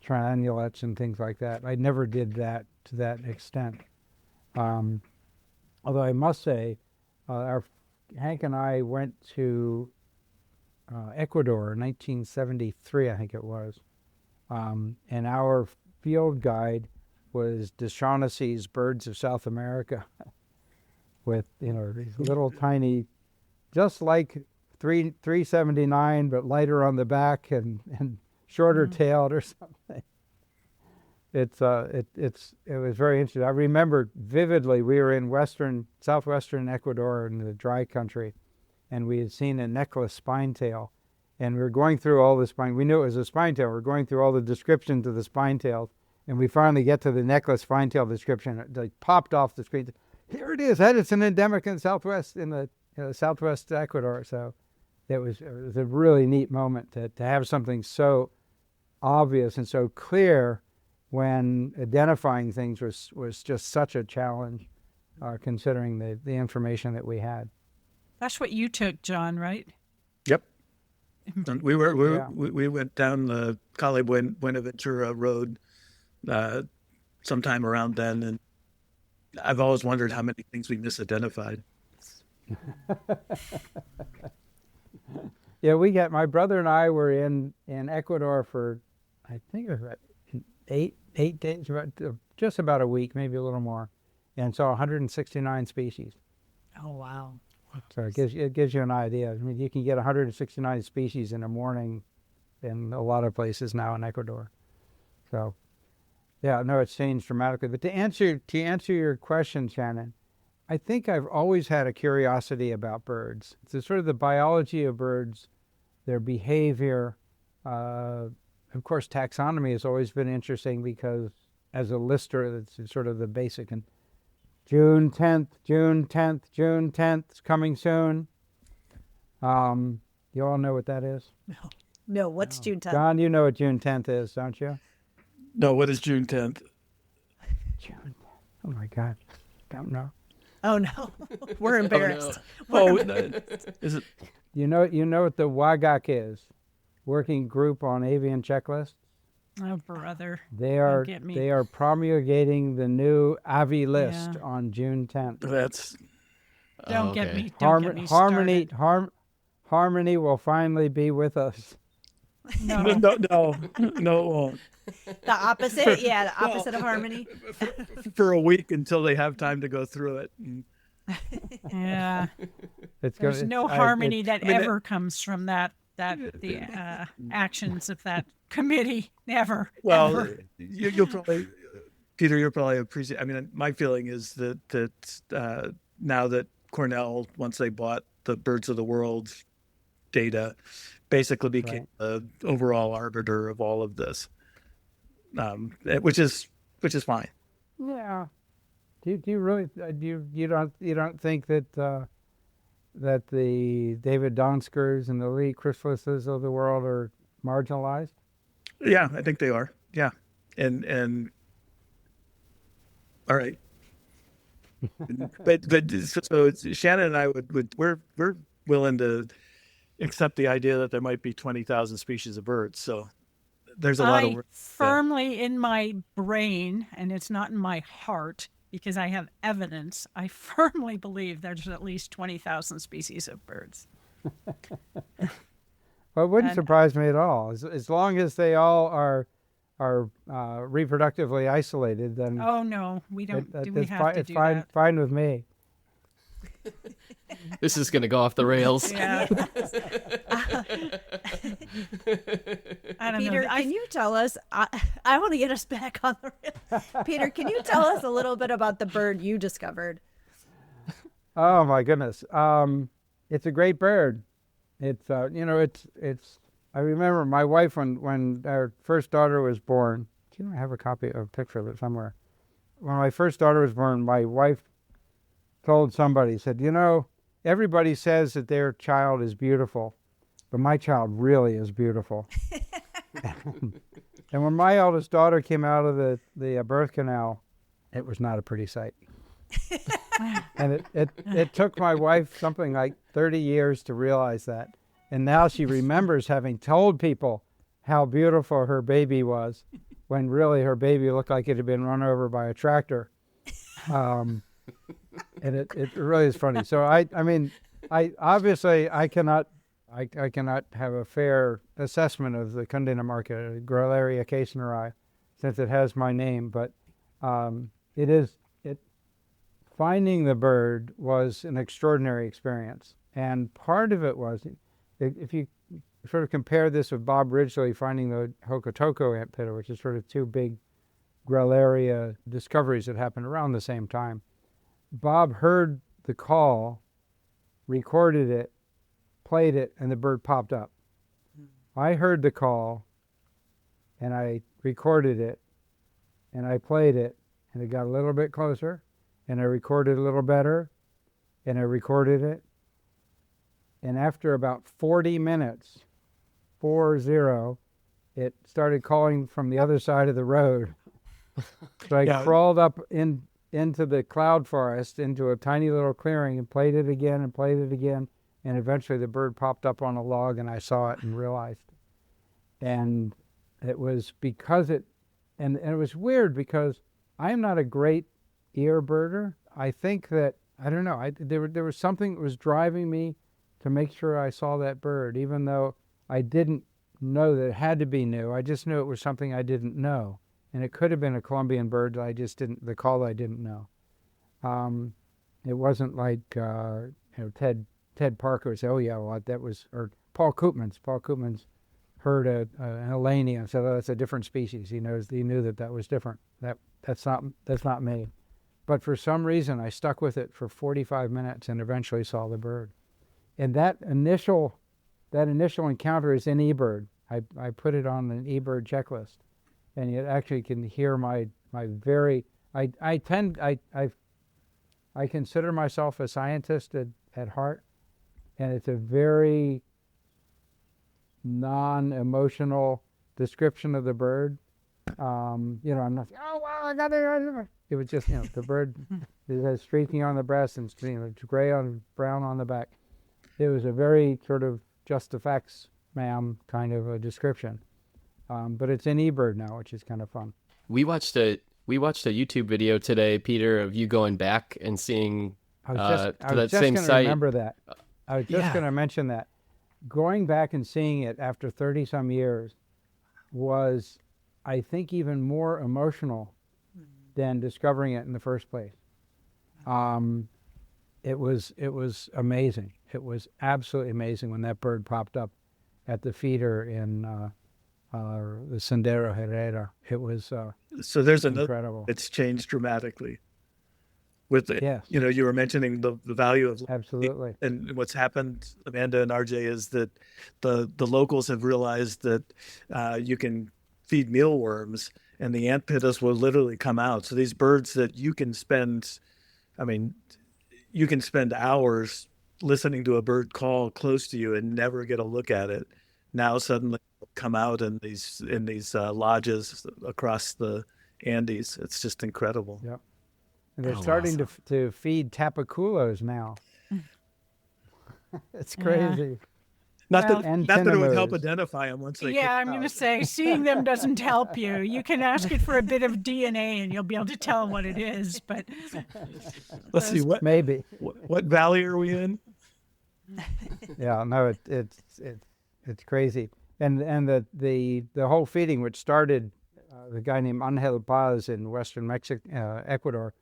triangulates and things like that. I never did that to that extent. Although I must say, Hank and I went to Ecuador in 1973, I think it was, and our field guide was Deshaunessy's Birds of South America, with these little tiny, just like 379, but lighter on the back and shorter tailed or something. It was very interesting. I remember vividly, we were in southwestern Ecuador in the dry country, and we had seen a necklace spinetail, and we were going through all the spine. We knew it was a spinetail. We were going through all the descriptions of the spinetails, and we finally get to the necklace spinetail description. It like popped off the screen. Here it is. It's an endemic in southwest southwest Ecuador. So it was a really neat moment to have something so obvious and so clear when identifying things was just such a challenge, considering the information that we had. That's what you took, John, right? Yep. And we went down the Calle Buenaventura Road sometime around then, and I've always wondered how many things we misidentified. Yeah, my brother and I were in Ecuador for, I think it was about 8 days, just about a week, maybe a little more, and saw 169 species. Oh, wow. So it gives you an idea. I mean, you can get 169 species in a morning in a lot of places now in Ecuador. So, yeah, no, it's changed dramatically. But to answer your question, Shannon, I think I've always had a curiosity about birds. It's sort of the biology of birds, their behavior. Of course, taxonomy has always been interesting because as a lister, it's sort of the basic. And June 10th, it's coming soon. You all know what that is? No, what's June 10th? John, you know what June 10th is, don't you? No, what is June 10th? June 10th. Oh, my God. Don't know. Oh, no. We're embarrassed. Is it? You know what the WAGAC is? Working Group on Avian Checklists. Oh, brother. They are promulgating the new AVI list on June 10th. That's Don't get me started. Harmony will finally be with us. No. no, it won't. The opposite? Yeah, the opposite of harmony. For a week until they have time to go through it. Yeah. There's no harmony that ever comes from the actions of that committee. Never. Well, ever. You'll probably, Peter, you'll probably appreciate. I mean, my feeling is that now that Cornell, once they bought the birds of the world data, basically became the overall arbiter of all of this, which is fine. Yeah. Do you really you don't think that that the David Donskers and the Lee Chrysalises of the world are marginalized? Yeah, I think they are. Yeah, and all right. but so Shannon and I we're willing to accept the idea that there might be 20,000 species of birds. So there's a lot of work. Firmly in my brain, and it's not in my heart because I have evidence, I firmly believe there's at least 20,000 species of birds. Well, it wouldn't surprise me at all. As long as they all are reproductively isolated, then oh no, we don't. Do we have to do fine, that? fine with me. This is going to go off the rails. Yeah. I don't Peter, know. can you tell us? I want to get us back on the rails. Peter, can you tell us a little bit about the bird you discovered? Oh my goodness, it's a great bird. It's it's. I remember my wife when our first daughter was born. I have a picture of it somewhere. When my first daughter was born, my wife told somebody, said, everybody says that their child is beautiful, but my child really is beautiful. And when my eldest daughter came out of the birth canal, it was not a pretty sight. And it took my wife something like 30 years to realize that. And now she remembers having told people how beautiful her baby was, when really her baby looked like it had been run over by a tractor. And it really is funny. So I obviously cannot have a fair assessment of the Cundinamarca Growleria Kaestneri, since it has my name. But finding the bird was an extraordinary experience, and part of it was, if you sort of compare this with Bob Ridgely finding the Hokotoko ant pitter, which is sort of two big Growleria discoveries that happened around the same time. Bob heard the call, recorded it, played it, and the bird popped up. I heard the call, and I recorded it, and I played it, and it got a little bit closer, and I recorded a little better, and I recorded it. And after about 40 minutes, 40, it started calling from the other side of the road. So I crawled up into the cloud forest, into a tiny little clearing, and played it again and played it again. And eventually the bird popped up on a log, and I saw it and realized. And it was because and it was weird because I'm not a great ear birder. I think that, I don't know, there was something that was driving me to make sure I saw that bird, even though I didn't know that it had to be new. I just knew it was something I didn't know. And it could have been a Colombian bird that the call I didn't know. It wasn't like, Ted Parker would say, oh yeah, well that was, or Paul Koopmans heard an Elenia and said, oh, that's a different species. He knew that was different. That's not me. But for some reason, I stuck with it for 45 minutes and eventually saw the bird. And that initial encounter is in eBird. I put it on an eBird checklist, and you actually can hear my very. I consider myself a scientist at heart, and it's a very non-emotional description of the bird. I'm not. Oh wow! I got it. It was just the bird. It has streaking on the breast and it's gray on brown on the back. It was a very sort of just the facts, ma'am, kind of a description. But it's in eBird now, which is kind of fun. We watched a YouTube video today, Peter, of you going back and seeing to that same site. Remember that. I was just going to mention that. Going back and seeing it after 30-some years was, I think, even more emotional than discovering it in the first place. It was amazing. It was absolutely amazing when that bird popped up at the feeder in the Sendero Herrera. It was so there's incredible. It's changed dramatically. with the, Yes. you were mentioning the value of Absolutely. and what's happened, Amanda and RJ, is that the locals have realized that you can feed mealworms, and the ant pittas will literally come out. So these birds that you can spend hours listening to a bird call close to you and never get a look at it, now suddenly come out in these lodges across the Andes. It's just incredible. Yep. And they're Oh, starting wow. to feed tapaculos now. It's crazy. Not Well, that not that it would help Antennas. identify them once they Yeah, come I'm going to out. say seeing them doesn't help you. You can ask it for a bit of DNA and you'll be able to tell what it is. But Let's see Maybe. what valley are we in? Yeah, no, it's crazy. And the whole feeding, which started the guy named Angel Paz in western Mexico, Ecuador,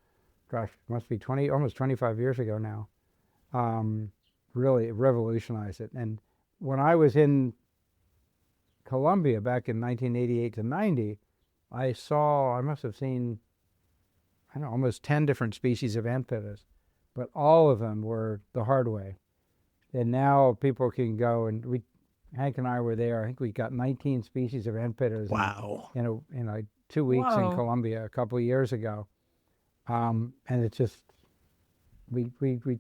gosh, must be almost 25 years ago now, really revolutionized it. And when I was in Colombia back in 1988 to 90, I must have seen, I don't know, almost 10 different species of ant pittas, but all of them were the hard way. And now people can go, and Hank and I were there. I think we got 19 species of ant pittas Wow. in 2 weeks in Whoa. Colombia a couple of years ago. And it's just, we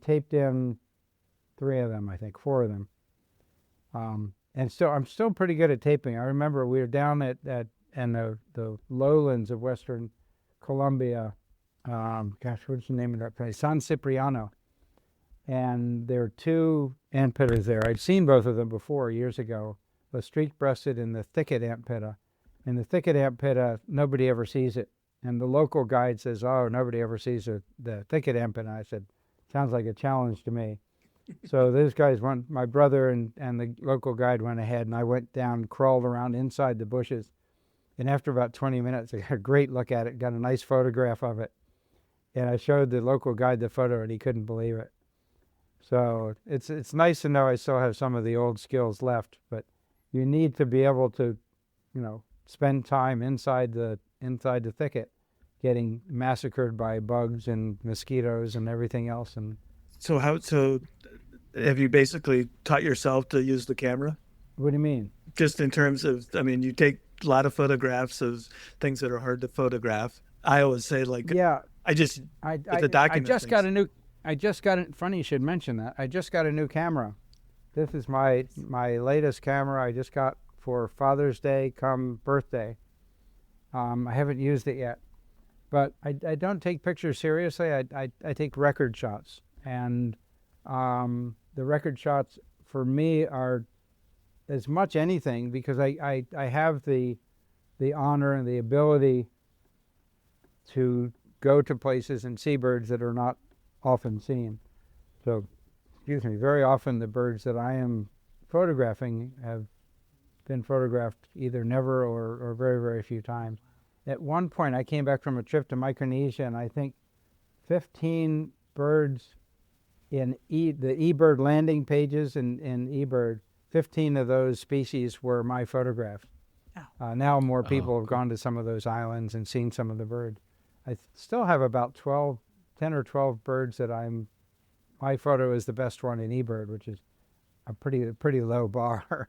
taped in 3 of them, I think, 4 of them. And so I'm still pretty good at taping. I remember we were down in the lowlands of western Colombia. Gosh, what's the name of that place? San Cipriano. And there are 2 ant pittas there. I'd seen both of them before years ago, the streak-breasted and the thicket ant pitta. And the thicket ant pitta, nobody ever sees it. And the local guide says, oh, nobody ever sees the thicket ant pitta. I said, sounds like a challenge to me. So those guys went, my brother and the local guide went ahead, and I went down, crawled around inside the bushes. And after about 20 minutes, I got a great look at it, got a nice photograph of it. And I showed the local guide the photo, and he couldn't believe it. So it's nice to know I still have some of the old skills left, but you need to be able to, spend time inside the thicket, getting massacred by bugs and mosquitoes and everything else. And So have you basically taught yourself to use the camera? what do you mean? Just in terms of, you take a lot of photographs of things that are hard to photograph. I always say, like, Yeah, I just I document just got things. funny you should mention that. I just got a new camera. This is my latest camera I just got for Father's Day come birthday. I haven't used it yet, but I don't take pictures seriously. I take record shots, and the record shots for me are as much anything because I have the honor and the ability to go to places and see birds that are not often seen. So, very often the birds that I am photographing have been photographed either never or very, very few times. At one point, I came back from a trip to Micronesia, and I think 15 birds in the eBird landing pages in eBird, 15 of those species were my photographs. Oh. Now more people have gone to some of those islands and seen some of the birds. I still have about 10 or 12 birds that my photo is the best one in eBird, which is a pretty low bar.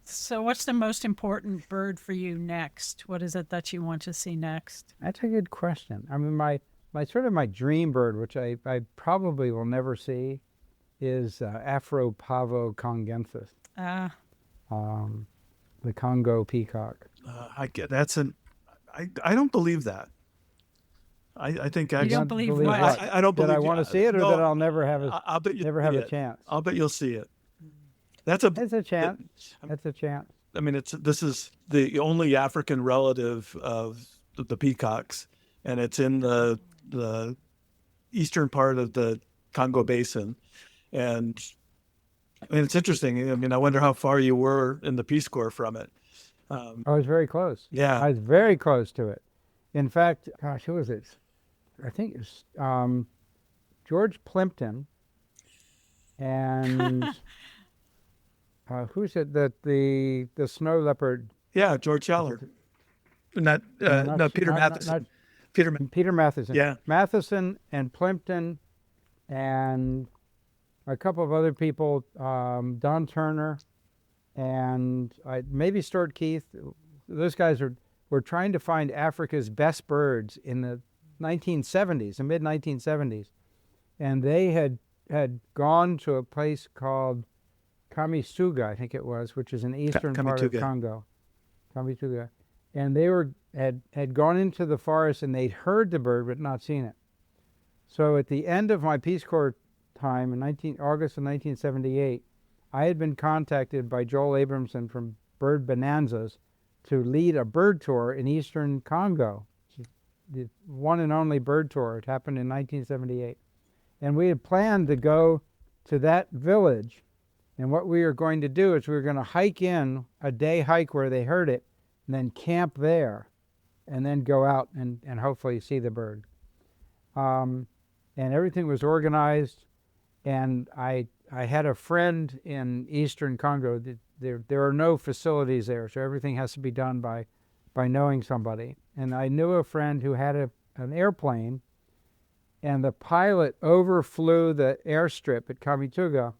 so what's the most important bird for you next? What is it that you want to see next? That's a good question. My my dream bird, which I probably will never see, is Afropavo congensis, the Congo peacock. I get I don't believe that. I think You actually don't believe believe what? what? I don't That believe I want to see it, or no, that I'll never have I'll bet you never see have a it. chance. I'll bet you'll see it. It's a chance. That's a chance. This is the only African relative of the peacocks, and it's in the eastern part of the Congo Basin. And it's interesting. I wonder how far you were in the Peace Corps from it. I was very close. Yeah. I was very close to it. In fact, gosh, who was it? I think it's George Plimpton and who's it that the snow leopard? Yeah, George Schaller. Not Peter Matheson. Peter Matheson. Yeah. Matheson and Plimpton and a couple of other people, Don Turner and maybe Stuart Keith. Those guys were trying to find Africa's best birds in the 1970s, the mid-1970s. And they had gone to a place called Kamisuga, I think it was, which is an eastern part of Congo. Kamisuga. And they had gone into the forest and they'd heard the bird but not seen it. So at the end of my Peace Corps time in August of 1978, I had been contacted by Joel Abramson from Bird Bonanzas to lead a bird tour in eastern Congo. The one and only bird tour. It happened in 1978. And we had planned to go to that village. And what we were going to do is we were going to hike in, a day hike where they heard it, and then camp there, and then go out and hopefully see the bird. And everything was organized. And I had a friend in eastern Congo. There are no facilities there, so everything has to be done by knowing somebody. And I knew a friend who had an airplane, and the pilot overflew the airstrip at Kamituga,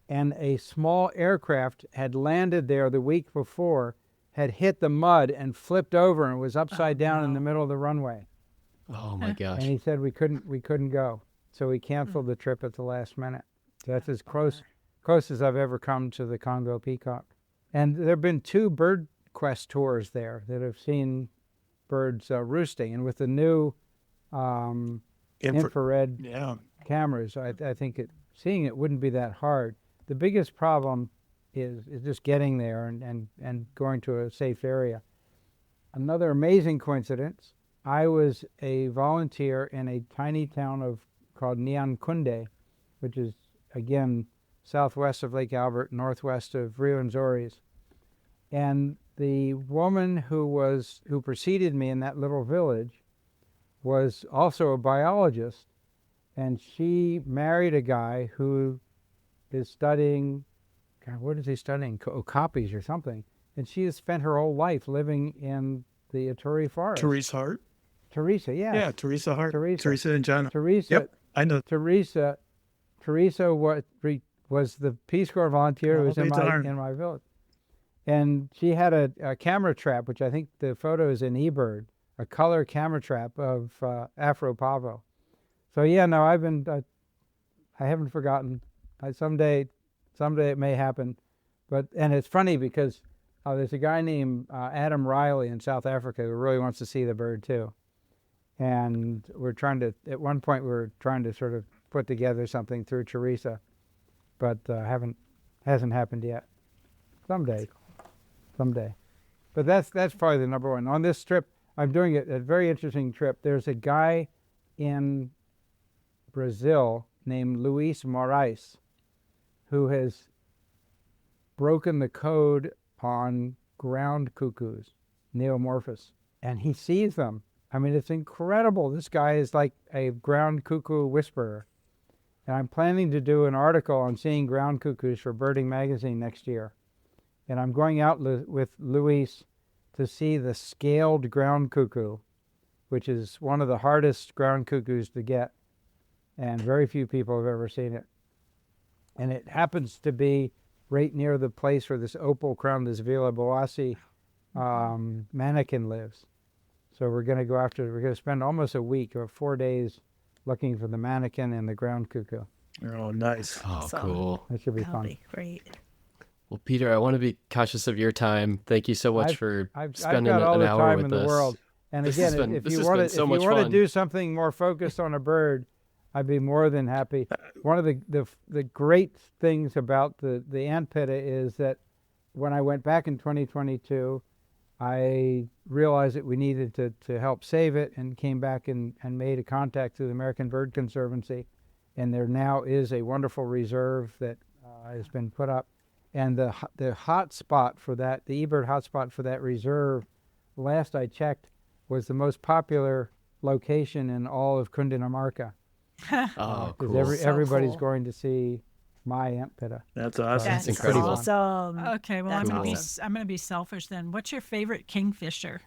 and a small aircraft had landed there the week before, had hit the mud and flipped over and was upside down in the middle of the runway. Oh my gosh. And he said we couldn't go. So we canceled the trip at the last minute. So that's as close as I've ever come to the Congo peacock. And there have been 2 bird quest tours there that have seen birds roosting. And with the new infrared cameras, I think seeing it wouldn't be that hard. The biggest problem is just getting there and going to a safe area. Another amazing coincidence, I was a volunteer in a tiny town called Nyankunde, which is, again, southwest of Lake Albert, northwest of Rio Nzores. And the woman who preceded me in that little village was also a biologist, and she married a guy who is studying, what is he studying? Okapis or something. And she has spent her whole life living in the Ituri forest. Teresa Hart? Teresa, yeah. Yeah, Teresa Hart. Teresa. Teresa and John. Teresa. Yep, I know. Teresa was the Peace Corps volunteer who was in my village. And she had a camera trap, which I think the photo is in eBird, a color camera trap of Afro Pavo. So yeah, no, I haven't forgotten. Someday it may happen. And it's funny because there's a guy named Adam Riley in South Africa who really wants to see the bird too. And at one point we were trying to sort of put together something through Teresa, but hasn't happened yet. Someday. But that's probably the number one. On this trip, I'm doing a very interesting trip. There's a guy in Brazil named Luis Moraes who has broken the code on ground cuckoos, Neomorphus, and he sees them. I mean, it's incredible. This guy is like a ground cuckoo whisperer. And I'm planning to do an article on seeing ground cuckoos for Birding Magazine next year. And I'm going out with Luis to see the scaled ground cuckoo, which is one of the hardest ground cuckoos to get. And very few people have ever seen it. And it happens to be right near the place where this opal-crowned, this Villa Boassi manakin lives. So we're going to spend almost a week or 4 days looking for the manakin and the ground cuckoo. Oh, nice. Oh, cool. That should be fun. Be great. Well, Peter, I want to be cautious of your time. Thank you so much for spending I've got all an the hour time with in the us. world. And again, if you want to do something more focused on a bird, I'd be more than happy. One of the great things about the ant pitta is that when I went back in 2022, I realized that we needed to help save it, and came back and made a contact through the American Bird Conservancy. And there now is a wonderful reserve that has been put up. And the hot spot for that, the eBird hotspot for that reserve, last I checked, was the most popular location in all of Cundinamarca. Oh, Because cool. everybody's going to see my ant pitta. That's awesome. That's incredible. Awesome. Okay, well, That's I'm awesome. gonna be selfish then. What's your favorite kingfisher?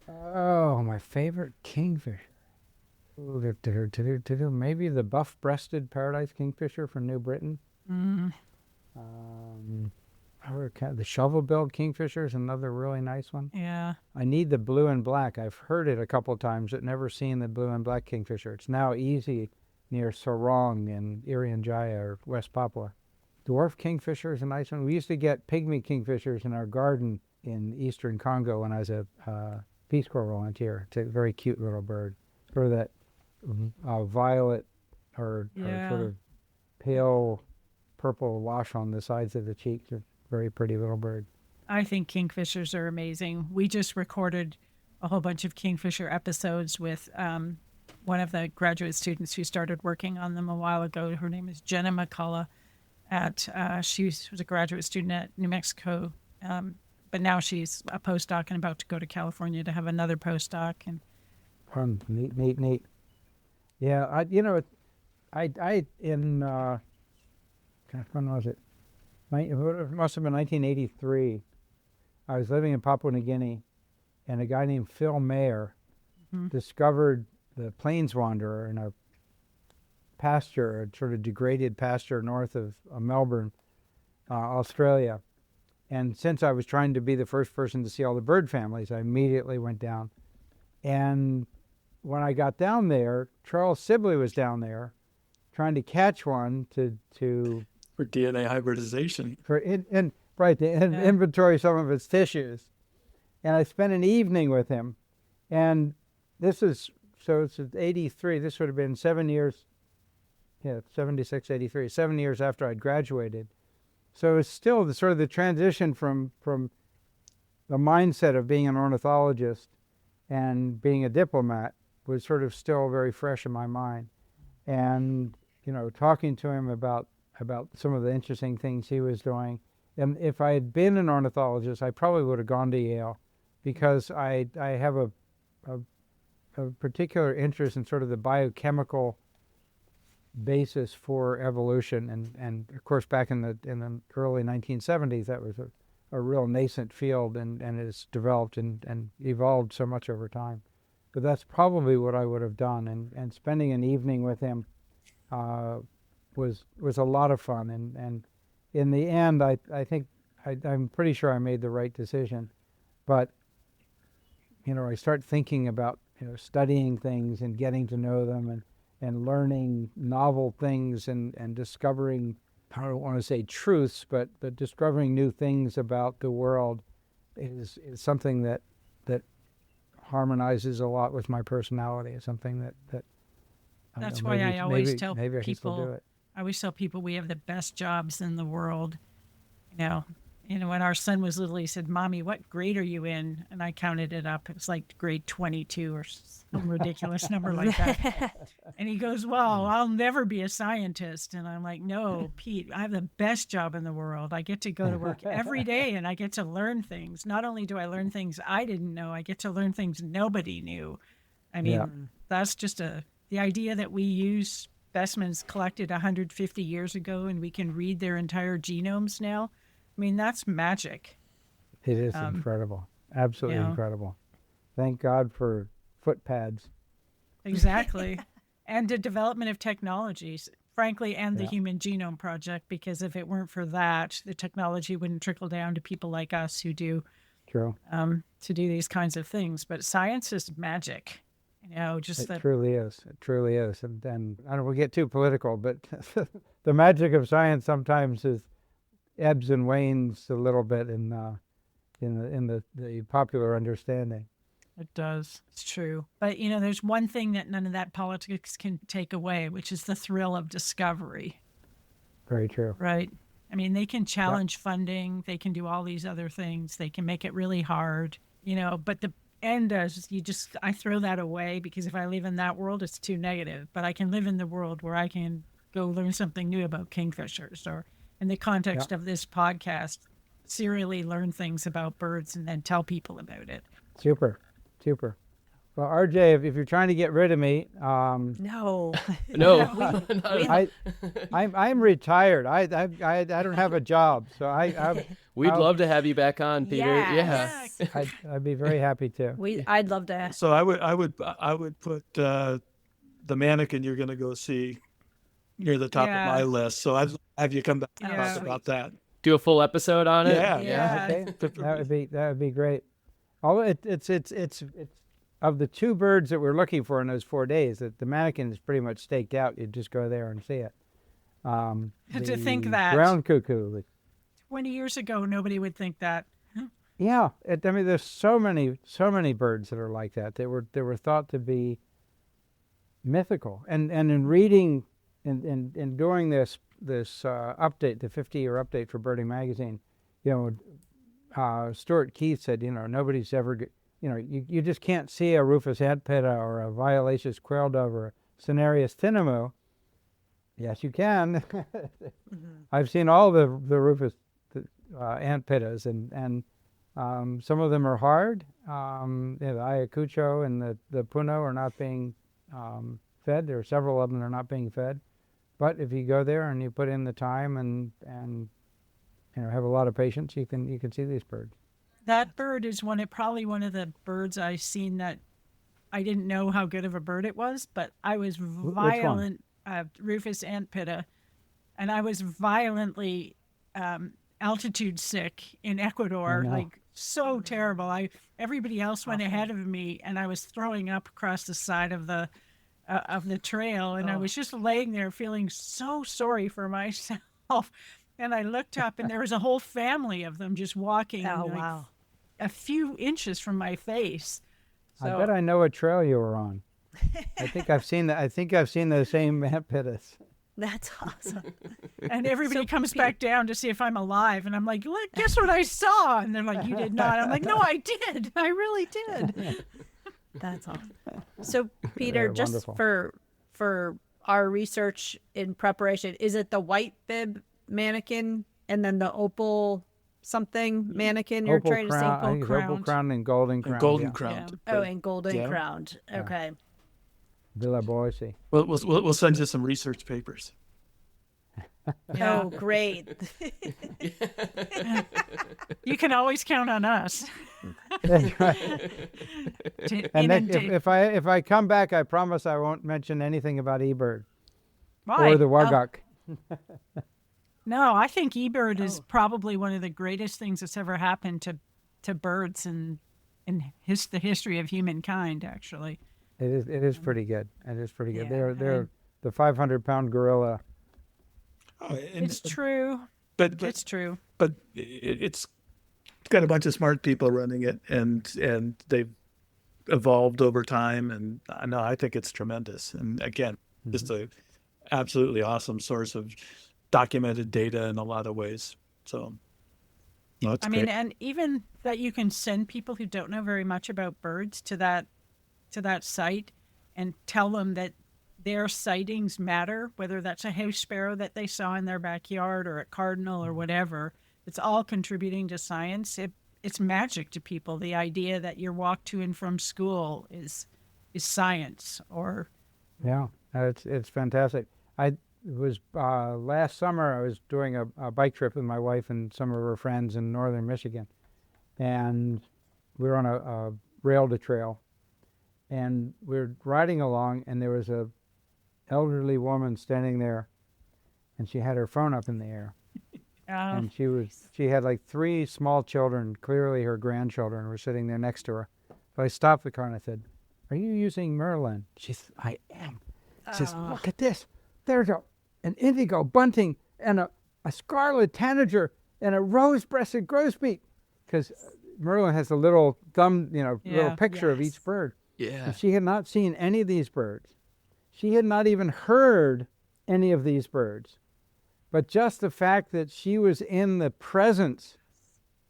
Oh, my favorite kingfish. Ooh, maybe the buff-breasted paradise kingfisher from New Britain. Mm. The shovel-billed kingfisher is another really nice one. Yeah. I need the blue and black. I've heard it a couple times, but never seen the blue and black kingfisher. It's now easy near Sorong in Irian Jaya or West Papua. Dwarf kingfisher is a nice one. We used to get pygmy kingfishers in our garden in eastern Congo when I was a Peace Corps volunteer. It's a very cute little bird. Sort of that violet or sort of pale purple wash on the sides of the cheeks. A very pretty little bird. I think kingfishers are amazing. We just recorded a whole bunch of kingfisher episodes with one of the graduate students who started working on them a while ago. Her name is Jenna McCullough. She was a graduate student at New Mexico, but now she's a postdoc and about to go to California to have another postdoc. And Fun, neat. Yeah, when was it? It must have been 1983. I was living in Papua New Guinea, and a guy named Phil Mayer discovered the plains wanderer in a pasture, a sort of degraded pasture north of Melbourne, Australia. And since I was trying to be the first person to see all the bird families, I immediately went down. And when I got down there, Charles Sibley was down there trying to catch one to For DNA hybridization. Inventory some of its tissues. And I spent an evening with him. And it's 83. This would have been 7 years. Yeah, 76, 83. 7 years after I'd graduated. So it's still the transition from the mindset of being an ornithologist and being a diplomat was sort of still very fresh in my mind. And, talking to him about some of the interesting things he was doing. And if I had been an ornithologist, I probably would have gone to Yale, because I have a particular interest in sort of the biochemical basis for evolution. And of course, back in the early 1970s, that was a real nascent field, and it's developed and evolved so much over time. But that's probably what I would have done. And spending an evening with him was a lot of fun. And in the end, I think I'm pretty sure I made the right decision. But I start thinking about studying things and getting to know them and learning novel things and discovering, I don't want to say truths, but discovering new things about the world is something that harmonizes a lot with my personality. It's something that that's why I always tell maybe I can still do people, it. I always tell people we have the best jobs in the world. When our son was little, he said, "Mommy, what grade are you in?" And I counted it up. It was like grade 22 or some ridiculous number like that. And he goes, "Well, I'll never be a scientist." And I'm like, "No, Pete, I have the best job in the world. I get to go to work every day and I get to learn things. Not only do I learn things I didn't know, I get to learn things nobody knew." I mean, that's just the idea that we use specimens collected 150 years ago and we can read their entire genomes now. I mean, that's magic. It is incredible. Absolutely incredible. Thank God for foot pads. Exactly. And the development of technologies, frankly, and the Human Genome Project, because if it weren't for that, the technology wouldn't trickle down to people like us who do True. To do these kinds of things. But science is magic. It truly is. It truly is. And I don't want to get too political, but the magic of science sometimes ebbs and wanes a little bit in the popular understanding. It does. It's true. But, there's one thing that none of that politics can take away, which is the thrill of discovery. Very true. Right? I mean, they can challenge funding. They can do all these other things. They can make it really hard, but the end is I throw that away, because if I live in that world, it's too negative. But I can live in the world where I can go learn something new about kingfishers, or in the context of this podcast, serially learn things about birds and then tell people about it. Super. Well, RJ, if you're trying to get rid of me, No. No, I'm retired. I don't have a job, so we'd I'll- love to have you back on, Peter. Yes. Yeah. I'd be very happy to. I'd love to. So I would put the mannequin you're going to go see near the top of Yeah. my list. So I'd have you come back and Yeah. talk about that. Do a full episode on it. Yeah. Yeah. Okay, that would be great. Although it's of the two birds that we're looking for in those 4 days, that the mannequin is pretty much staked out. You just go there and see it. To think the that ground cuckoo. 20 years ago, nobody would think that. Yeah, I mean, there's so many birds that are like that. They were thought to be mythical. And in reading and doing this update, the 50-year update for Birding Magazine, Stuart Keith said, nobody's ever, you just can't see a Rufus antpitta or a violaceous quail dove or a Cinereus tinamou. Yes, you can. I've seen all the Rufus antpittas, and some of them are hard. The Ayacucho and the Puno are not being fed. There are several of them that are not being fed. But if you go there and you put in the time and have a lot of patience, you can see these birds. That bird is probably one of the birds I've seen that I didn't know how good of a bird it was, but I was violent, Rufus antpitta, and I was violently altitude sick in Ecuador, like so terrible. Everybody else went ahead of me, and I was throwing up across the side of the trail, and I was just laying there feeling so sorry for myself. And I looked up, and there was a whole family of them just walking a few inches from my face. So, I bet I know what trail you were on. I think I've seen that. I think I've seen the same antpittas. That's awesome. and everybody comes back down to see if I'm alive, and I'm like, "Look, guess what I saw?" And they're like, "You did not." I'm like, "No, I did. I really did." That's awesome. So, Peter, They're just wonderful. for our research in preparation, is it the white bib mannequin and then the opal something mannequin you're trying to say? I think it's opal crown and golden crown. And golden yeah. crown. Oh, and golden Yeah. crowned. Okay. Villa Boise. We'll send you some research papers. Yeah. Oh, great. You can always count on us. That's right. To And then inundate- if I come back, I promise I won't mention anything about eBird Why? or the Waguk. No, I think eBird is probably one of the greatest things that's ever happened to birds in the history of humankind. Actually, It is pretty good. It is pretty good. Yeah, They're the 500-pound gorilla. Oh, it's true. but It's true. but it's got a bunch of smart people running it, and they've evolved over time. And no, I think it's tremendous. And again, just a absolutely awesome source of documented data in a lot of ways. So, no, it's I great. mean, and even that you can send people who don't know very much about birds to that site and tell them that their sightings matter, whether that's a house sparrow that they saw in their backyard or a cardinal or whatever. It's all contributing to science. It's magic to people. The idea that your walk to and from school is science. Or Yeah, it's fantastic. It was last summer. I was doing a bike trip with my wife and some of her friends in northern Michigan, and we were on a rail to trail, and we were riding along, and there was a elderly woman standing there, and she had her phone up in the air, and she had like 3 small children, clearly her grandchildren, were sitting there next to her. So I stopped the car and I said, "Are you using Merlin?" She said, "I am." She says, "Look at this. There's an indigo bunting and a scarlet tanager and a rose-breasted grosbeak." Because Merlin has a little thumb, little Yeah. picture of Yes. each bird. Yeah. And she had not seen any of these birds. She had not even heard any of these birds. But just the fact that she was in the presence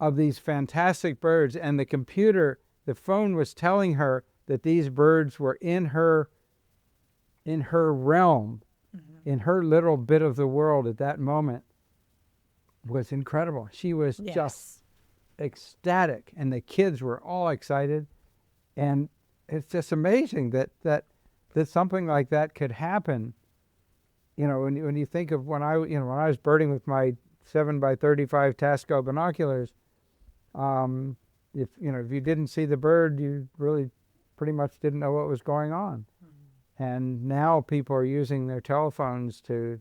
of these fantastic birds, and the phone was telling her that these birds were in her realm, in her little bit of the world at that moment, was incredible. She was just ecstatic, and the kids were all excited. And it's just amazing that something like that could happen. You know, when you think of when I was birding with my 7x35 Tasco binoculars, if you didn't see the bird, you really pretty much didn't know what was going on. And now people are using their telephones to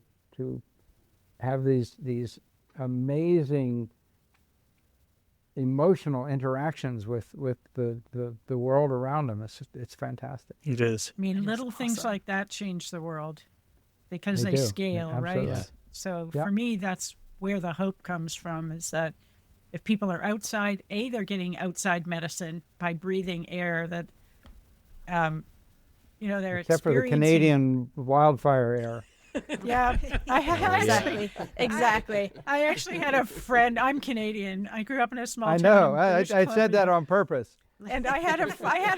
have these amazing emotional interactions with the world around them. It's fantastic. It is. I mean, little things like that change the world because They they do. scale, Yeah, right? absolutely. So Yep. for me, that's where the hope comes from, is that if people are outside, they're getting outside medicine by breathing air that, they're Except for the experiencing. Canadian wildfire air. Yeah, Exactly. I actually had a friend. I'm Canadian. I grew up in a small I town. know. in I British said that Columbia. on purpose. And I had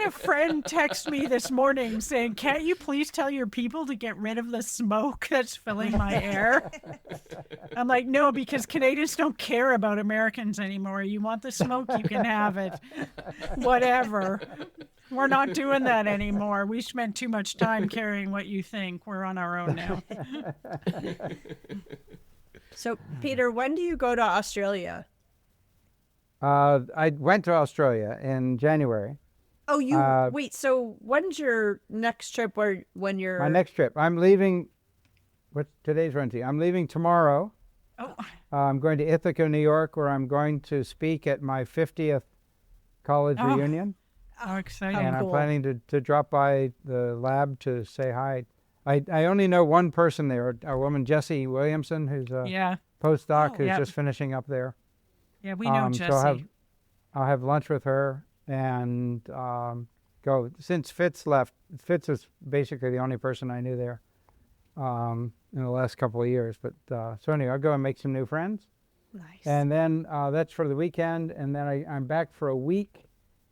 a friend text me this morning saying, "Can't you please tell your people to get rid of the smoke that's filling my air?" I'm like, "No, because Canadians don't care about Americans anymore. You want the smoke, you can have it. Whatever. We're not doing that anymore. We spent too much time carrying what you think. We're on our own now." So, Peter, when do you go to Australia? I went to Australia in January. Oh, wait. So, when's your next trip? When you're My next trip. I'm leaving. What's today's Wednesday? I'm leaving tomorrow. Oh, I'm going to Ithaca, New York, where I'm going to speak at my 50th college Oh. reunion. how exciting. And cool. I'm planning to drop by the lab to say hi. I only know one person there, a woman, Jessie Williamson, who's a Yeah. postdoc Oh, who's yeah. just finishing up there. Yeah, we know Jesse. So I'll have lunch with her and go. Since Fitz left, Fitz was basically the only person I knew there in the last couple of years. But so anyway, I'll go and make some new friends. Nice. And then that's for the weekend. And then I'm back for a week.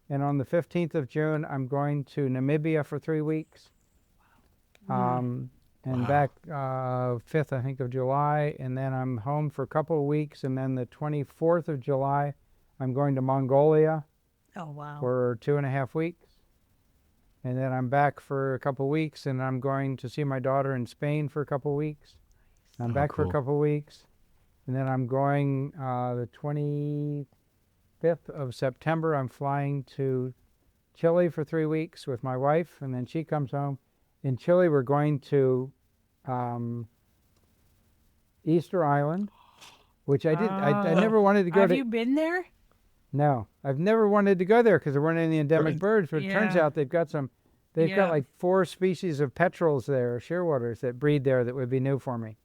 And on the 15th of June, I'm going to Namibia for 3 weeks. And back 5th, I think, of July. And then I'm home for a couple of weeks. And then the 24th of July, I'm going to Mongolia Oh, wow. for 2.5 weeks. And then I'm back for a couple of weeks. And I'm going to see my daughter in Spain for a couple of weeks. I'm back for a cool. couple of weeks. And then I'm going the 25th of September. I'm flying to Chile for 3 weeks with my wife, and then she comes home. In Chile, we're going to Easter Island, which I never wanted to go Have to. you been there? No, I've never wanted to go there because there weren't any endemic Right. birds. But it turns Yeah. out they've got Yeah. like 4 species of petrels there, shearwaters, that breed there that would be new for me.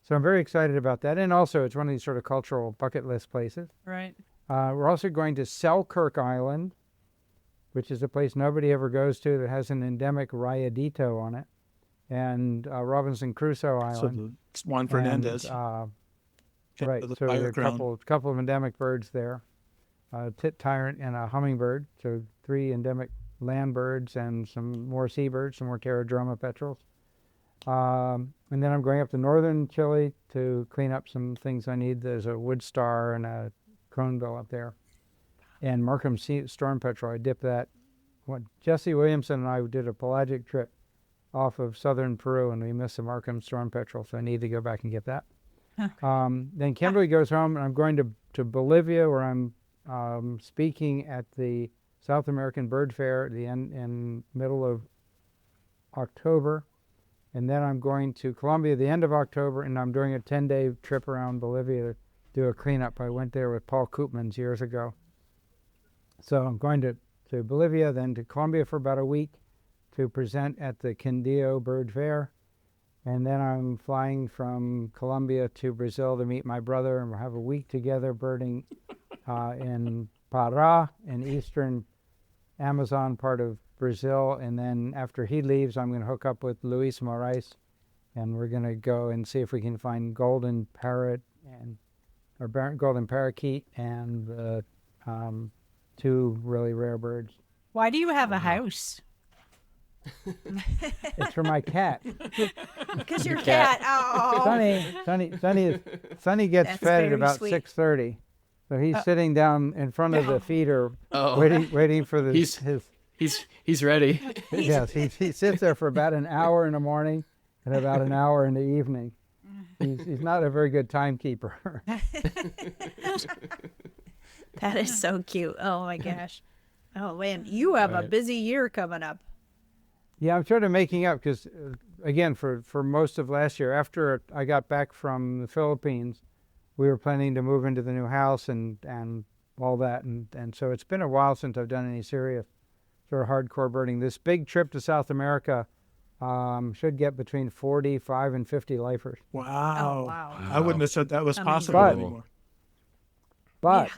So I'm very excited about that. And also, it's one of these sort of cultural bucket list places. Right. We're also going to Selkirk Island, which is a place nobody ever goes to that has an endemic Rayadito on it, and Robinson Crusoe So Island. it's Juan Fernandez. And, Jet right, of the so there are Fire a Crown. couple of endemic birds there, a tit tyrant and a hummingbird, so 3 endemic land birds and some more seabirds, some more Pterodroma petrels. And then I'm going up to northern Chile to clean up some things I need. There's a wood star and a cronebill up there. And Markham storm petrel, I dipped that. Jesse Williamson and I did a pelagic trip off of southern Peru, and we missed the Markham storm petrel, so I need to go back and get that. Then Kimberly goes home, and I'm going to Bolivia, where I'm speaking at the South American Bird Fair at the in middle of October. And then I'm going to Colombia the end of October, and I'm doing a 10-day trip around Bolivia to do a cleanup. I went there with Paul Koopmans years ago. So I'm going to Bolivia, then to Colombia for about a week to present at the Quindío Bird Fair. And then I'm flying from Colombia to Brazil to meet my brother, and we'll have a week together birding in Pará, in eastern Amazon part of Brazil. And then after he leaves, I'm going to hook up with Luis Moraes, and we're going to go and see if we can find golden parrot or golden parakeet and 2 really rare birds. Why do you have a house? It's for my cat. Because your cat. Oh. Sonny gets That's fed at very about sweet. 6:30, so he's sitting down in front of the feeder, Oh. waiting for He's- his. He's ready. Yes, he sits there for about an hour in the morning and about an hour in the evening. He's not a very good timekeeper. That is so cute. Oh my gosh. Oh man, you have a busy year coming up. Yeah, I'm sort of making up because, again, for most of last year, after I got back from the Philippines, we were planning to move into the new house and all that. And so it's been a while since I've done any serious sort of hardcore birding. This big trip to South America should get between 45 and 50 lifers. Wow. Oh, wow. I wouldn't have said that was Amazing. possible But- anymore. But Yeah.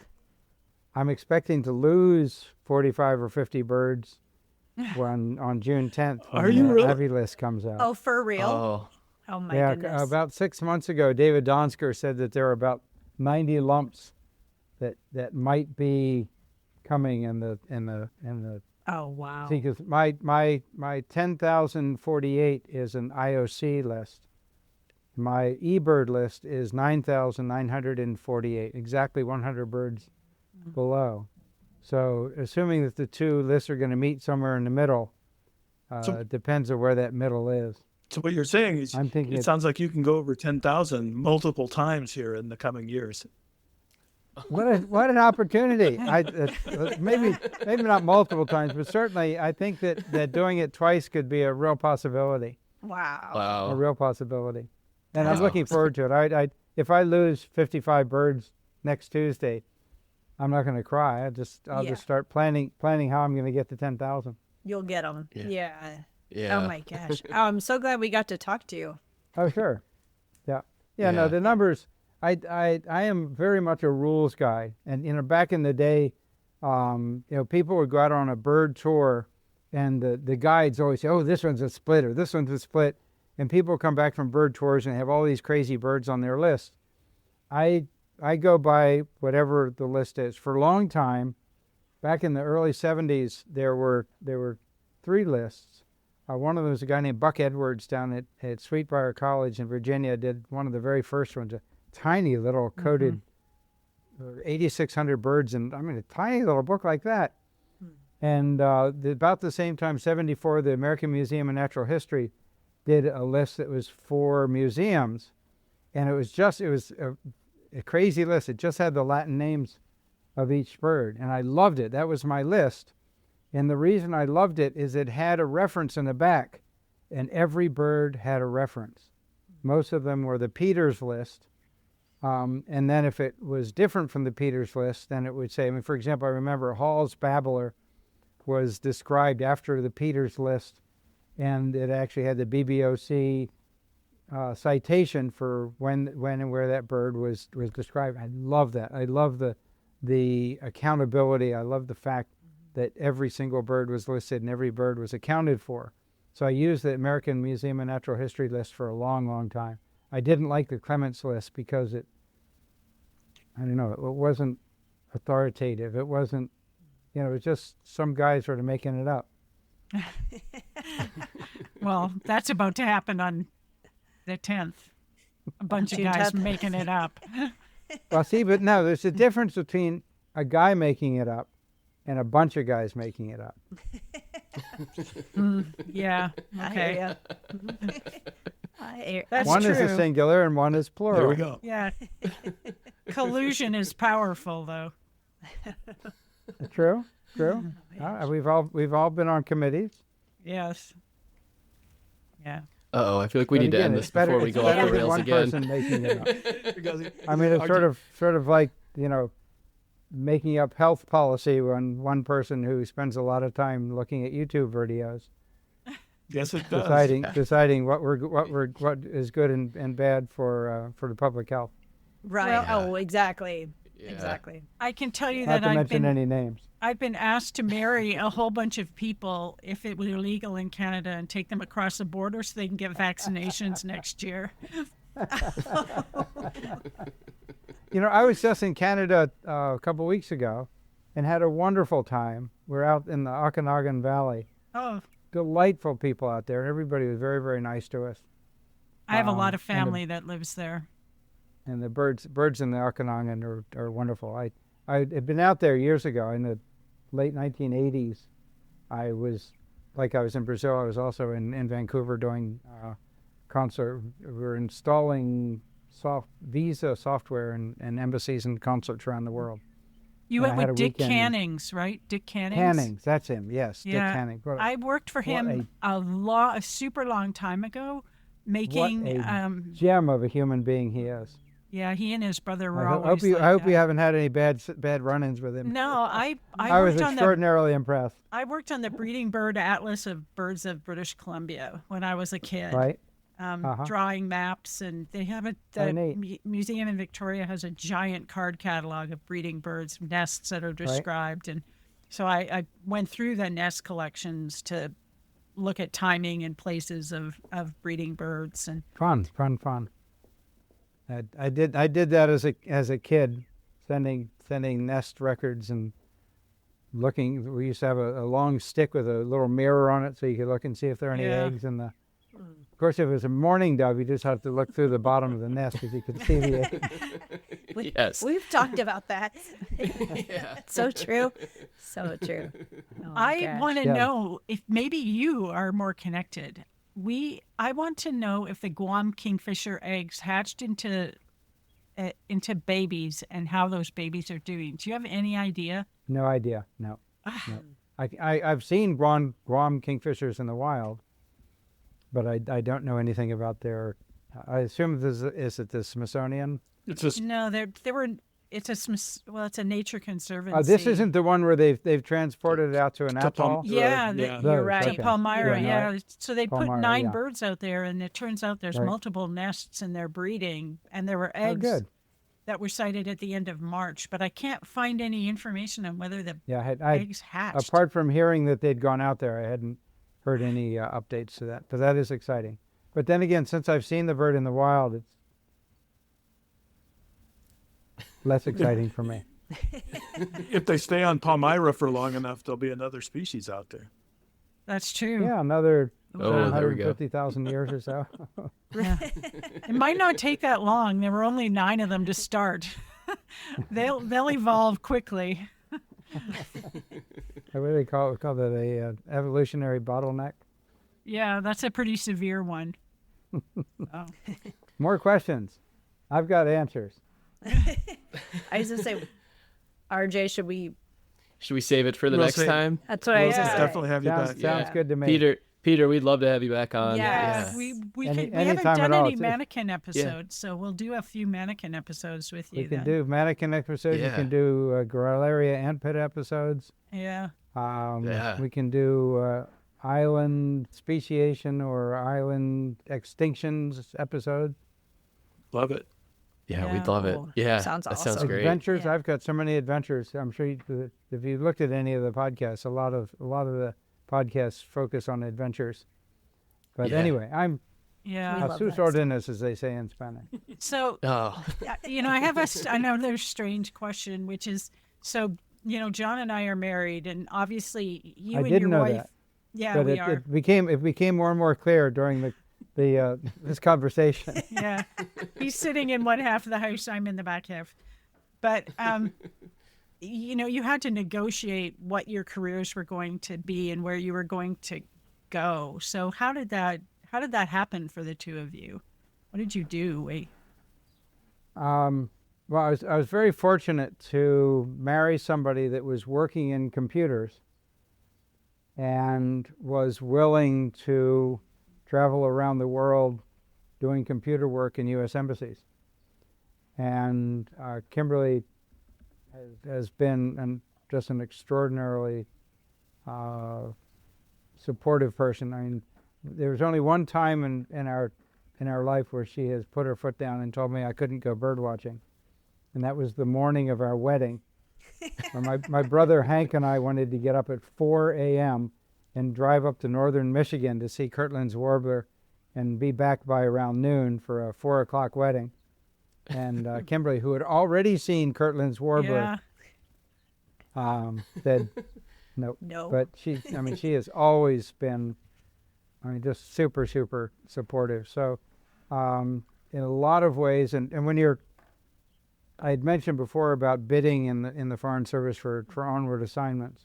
I'm expecting to lose 45 or 50 birds on June 10th when Are you the really? heavy list comes out. Oh, for real? Oh, Oh my yeah, goodness. about 6 months ago, David Donsker said that there are about 90 lumps that might be coming in the Oh wow. see, because my 10,048 is an IOC list. My eBird list is 9,948, exactly 100 birds below. So assuming that the two lists are going to meet somewhere in the middle, So- it depends on where that middle is. So what you're saying is, I'm thinking it sounds like you can go over 10,000 multiple times here in the coming years. What an opportunity! Maybe not multiple times, but certainly I think that doing it twice could be a real possibility. Wow. A wow. real possibility, and I'm Wow. looking forward to it. If I lose 55 birds next Tuesday, I'm not going to cry. I'll Yeah. just start planning how I'm going to get to 10,000. You'll get them. Yeah. Yeah. Yeah. Oh my gosh. Oh, I'm so glad we got to talk to you. Oh sure, yeah. Yeah. No, the numbers. I am very much a rules guy, and back in the day, people would go out on a bird tour, and the guides always say, "Oh, this one's a split," or "This one's a split," and people come back from bird tours and have all these crazy birds on their list. I go by whatever the list is. For a long time, back in the early '70s, there were 3 lists. One of them was a guy named Buck Edwards down at Sweetbriar College in Virginia. Did one of the very first ones, a tiny little coded 8,600 birds, and a tiny little book like that. And about the same time, '74, the American Museum of Natural History did a list that was for museums, and it was a crazy list. It just had the Latin names of each bird, and I loved it. That was my list. And the reason I loved it is it had a reference in the back, and every bird had a reference. Most of them were the Peters list. And then if it was different from the Peters list, then it would say, for example, I remember Hall's babbler was described after the Peters list, and it actually had the BBOC citation for when and where that bird was described. I love that. I love the accountability. I love the fact that every single bird was listed and every bird was accounted for. So I used the American Museum of Natural History list for a long, long time. I didn't like the Clements list because it wasn't authoritative. It wasn't, it was just some guy sort of making it up. Well, that's about to happen on the 10th. A bunch of June guys 10th. making it up. Well, see, but no, there's a difference between a guy making it up and a bunch of guys making it up. Yeah. I Okay. hear ya. That's One true. is a singular and one is plural. There we go. Yeah. Collusion is powerful, though. True. We've all been on committees. Yes. Yeah. Uh-oh, I feel like we But need to again, end it's this better- before we it's go off better the than rails one again. person making it up. Because It's sort of like, making up health policy when one person who spends a lot of time looking at YouTube videos yes, it does. deciding what is good and bad for the public health. Right. Well- Oh, exactly. Yeah. Exactly. I can tell you Not that to mention any names. I've been asked to marry a whole bunch of people if it were illegal in Canada and take them across the border so they can get vaccinations next year. I was just in Canada a couple weeks ago and had a wonderful time. We're out in the Okanagan Valley. Oh, Delightful people out there. Everybody was very, very nice to us. I have a lot of and the- family that lives there. And the birds in the Okanagan are wonderful. I had been out there years ago in the late 1980s, I was in Brazil. I was also in Vancouver doing concert. We were installing visa software in embassies and consulates around the world. You And went I had with a Dick weekend in- Cannings, right? Dick Cannings. Cannings, that's him. Yes, Yeah. Dick Canning. I worked for him a super long time ago, making. What a gem of a human being he is. Yeah, he and his brother were I always. hope you haven't had any bad run-ins with him. No, I was worked on extraordinarily impressed. I worked on the breeding bird atlas of birds of British Columbia when I was a kid. Right. Drawing maps, and they have museum in Victoria has a giant card catalog of breeding birds, nests that are described, and so I went through the nest collections to look at timing and places of breeding birds and Fun. I did that as a kid, sending nest records and looking. We used to have a long stick with a little mirror on it, so you could look and see if there are any eggs in the. Of course, if it was a mourning dove, you just have to look through the bottom of the nest because you could see the egg. Yes. We've talked about that. Yeah. So true. So true. Oh, I gosh. want to Yeah. know if maybe you are more connected. I want to know if the Guam kingfisher eggs hatched into babies and how those babies are doing. Do you have any idea? No idea. No. I've seen Guam kingfishers in the wild, but I don't know anything about their. I assume is it the Smithsonian? It's just No, they were. It's a nature conservancy. This isn't the one where they've transported it out to an To Palm- atoll. Yeah, Yeah. you're Those, right. okay. Palmyra, Yeah, yeah. So they put Palmyra, 9 yeah. birds out there, and it turns out there's Right. multiple nests and they're breeding, and there were Oh, eggs good. that were sighted at the end of March, but I can't find any information on whether the Yeah, I eggs hatched. apart from hearing that they'd gone out there, I hadn't heard any updates to that. But that is exciting. But then again, since I've seen the bird in the wild, it's less exciting for me. if they stay on Palmyra for long enough, there'll be another species out there. That's true. Yeah, another Oh, there we go. 150,000 years or so. It might not take that long. There were only 9 of them to start. They'll evolve quickly. What do they call it? We call that a evolutionary bottleneck. Yeah, that's a pretty severe one. Oh. More questions. I've got answers. I was gonna say, RJ, should we? Should we save it for the We'll next save- time? That's what I was We'll gonna say. definitely have you back. Sounds good to me. Peter, we'd love to have you back on. Yeah, Yeah. we Any- haven't anytime done at all. any It's- mannequin episodes, so we'll do a few mannequin episodes with you We can then. do mannequin episodes. You Yeah. can do Growleria ant pit episodes. Yeah. Yeah. We can do island speciation or island extinctions episode. Love it. Yeah, Yeah. we'd love it. Oh, Yeah, sounds that sounds awesome. great. Adventures. Yeah. I've got so many adventures. I'm sure if you looked at any of the podcasts, a lot of the podcasts focus on adventures. But Yeah. anyway, I'm Yeah. a love sus that ordinas, as they say in Spanish. So, Oh, I have another strange question, which is, so, John and I are married, and obviously you I and didn't your know wife. that. Yeah, But we it are. became more and more clear during the this conversation. Yeah. He's sitting in one half of the house, I'm in the back half. But you had to negotiate what your careers were going to be and where you were going to go. So how did that happen for the two of you? What did you do? Well, I was very fortunate to marry somebody that was working in computers and was willing to travel around the world doing computer work in U.S. embassies. And Kimberly has been just an extraordinarily supportive person. I mean, there was only one time in our life where she has put her foot down and told me I couldn't go bird watching, and that was the morning of our wedding. Where my brother Hank and I wanted to get up at 4 a.m. and drive up to northern Michigan to see Kirtland's warbler and be back by around noon for a 4 o'clock wedding. And Kimberly, who had already seen Kirtland's warbler, said nope. No. But she has always been, just super, super supportive. So in a lot of ways, and when I had mentioned before about bidding in the Foreign Service for onward assignments.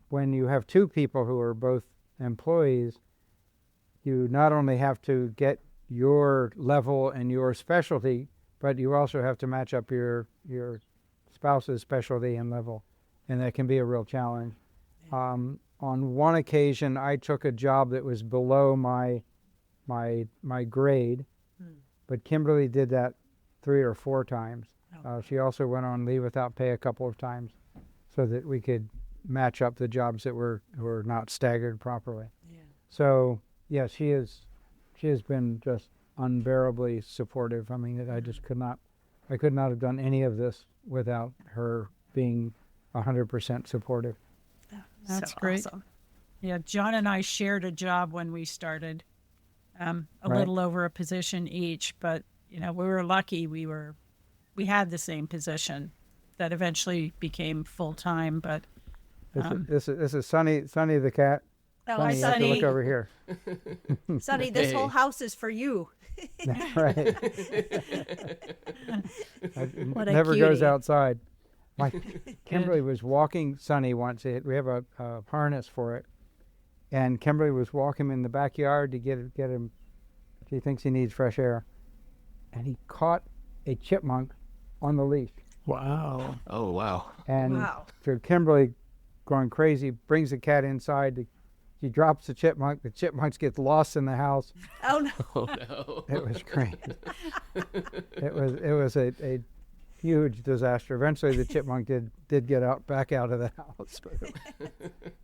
when you have two people who are both employees, you not only have to get your level and your specialty, but you also have to match up your spouse's specialty and level, and that can be a real challenge. On one occasion, I took a job that was below my grade, but Kimberly did that 3 or 4 times. She also went on leave without pay a couple of times, so that we could match up the jobs that were not staggered properly. Yeah. So yeah, she has been just unbearably supportive. I mean, I could not have done any of this without her being 100% supportive. That's So great. awesome. Yeah, John and I shared a job when we started, a Right. little over a position each, but we were lucky. We had the same position that eventually became full time. But This is Sunny the cat. Oh, Sunny, you have to Sunny. look over here. Sonny, this whole Hey. house is for you. Right. What a Never goes cutie. outside. Kimberly was walking Sunny once. We have a harness for it, and Kimberly was walking him in the backyard to get him. She thinks he needs fresh air, and he caught a chipmunk on the leash. Wow. Oh, wow. And Wow. so Kimberly, going crazy, brings the cat inside. She drops the chipmunk. The chipmunks gets lost in the house. Oh no. Oh, no. It was crazy. It was a huge disaster. Eventually, the chipmunk did get back out of the house. But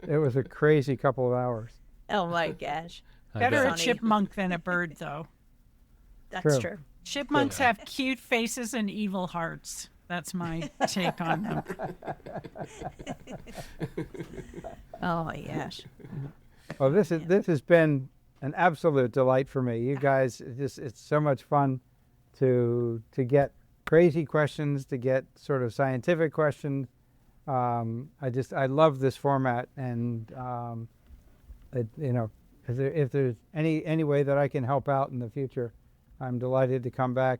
it was a crazy couple of hours. Oh my gosh. I better bet. a Sonny. chipmunk than a bird, though. That's True. true. Chipmunks have cute faces and evil hearts. That's my take on them. Oh my gosh. Well, this has been an absolute delight for me. You guys, it's so much fun to get crazy questions, to get sort of scientific questions. I love this format, and if there's any way that I can help out in the future, I'm delighted to come back,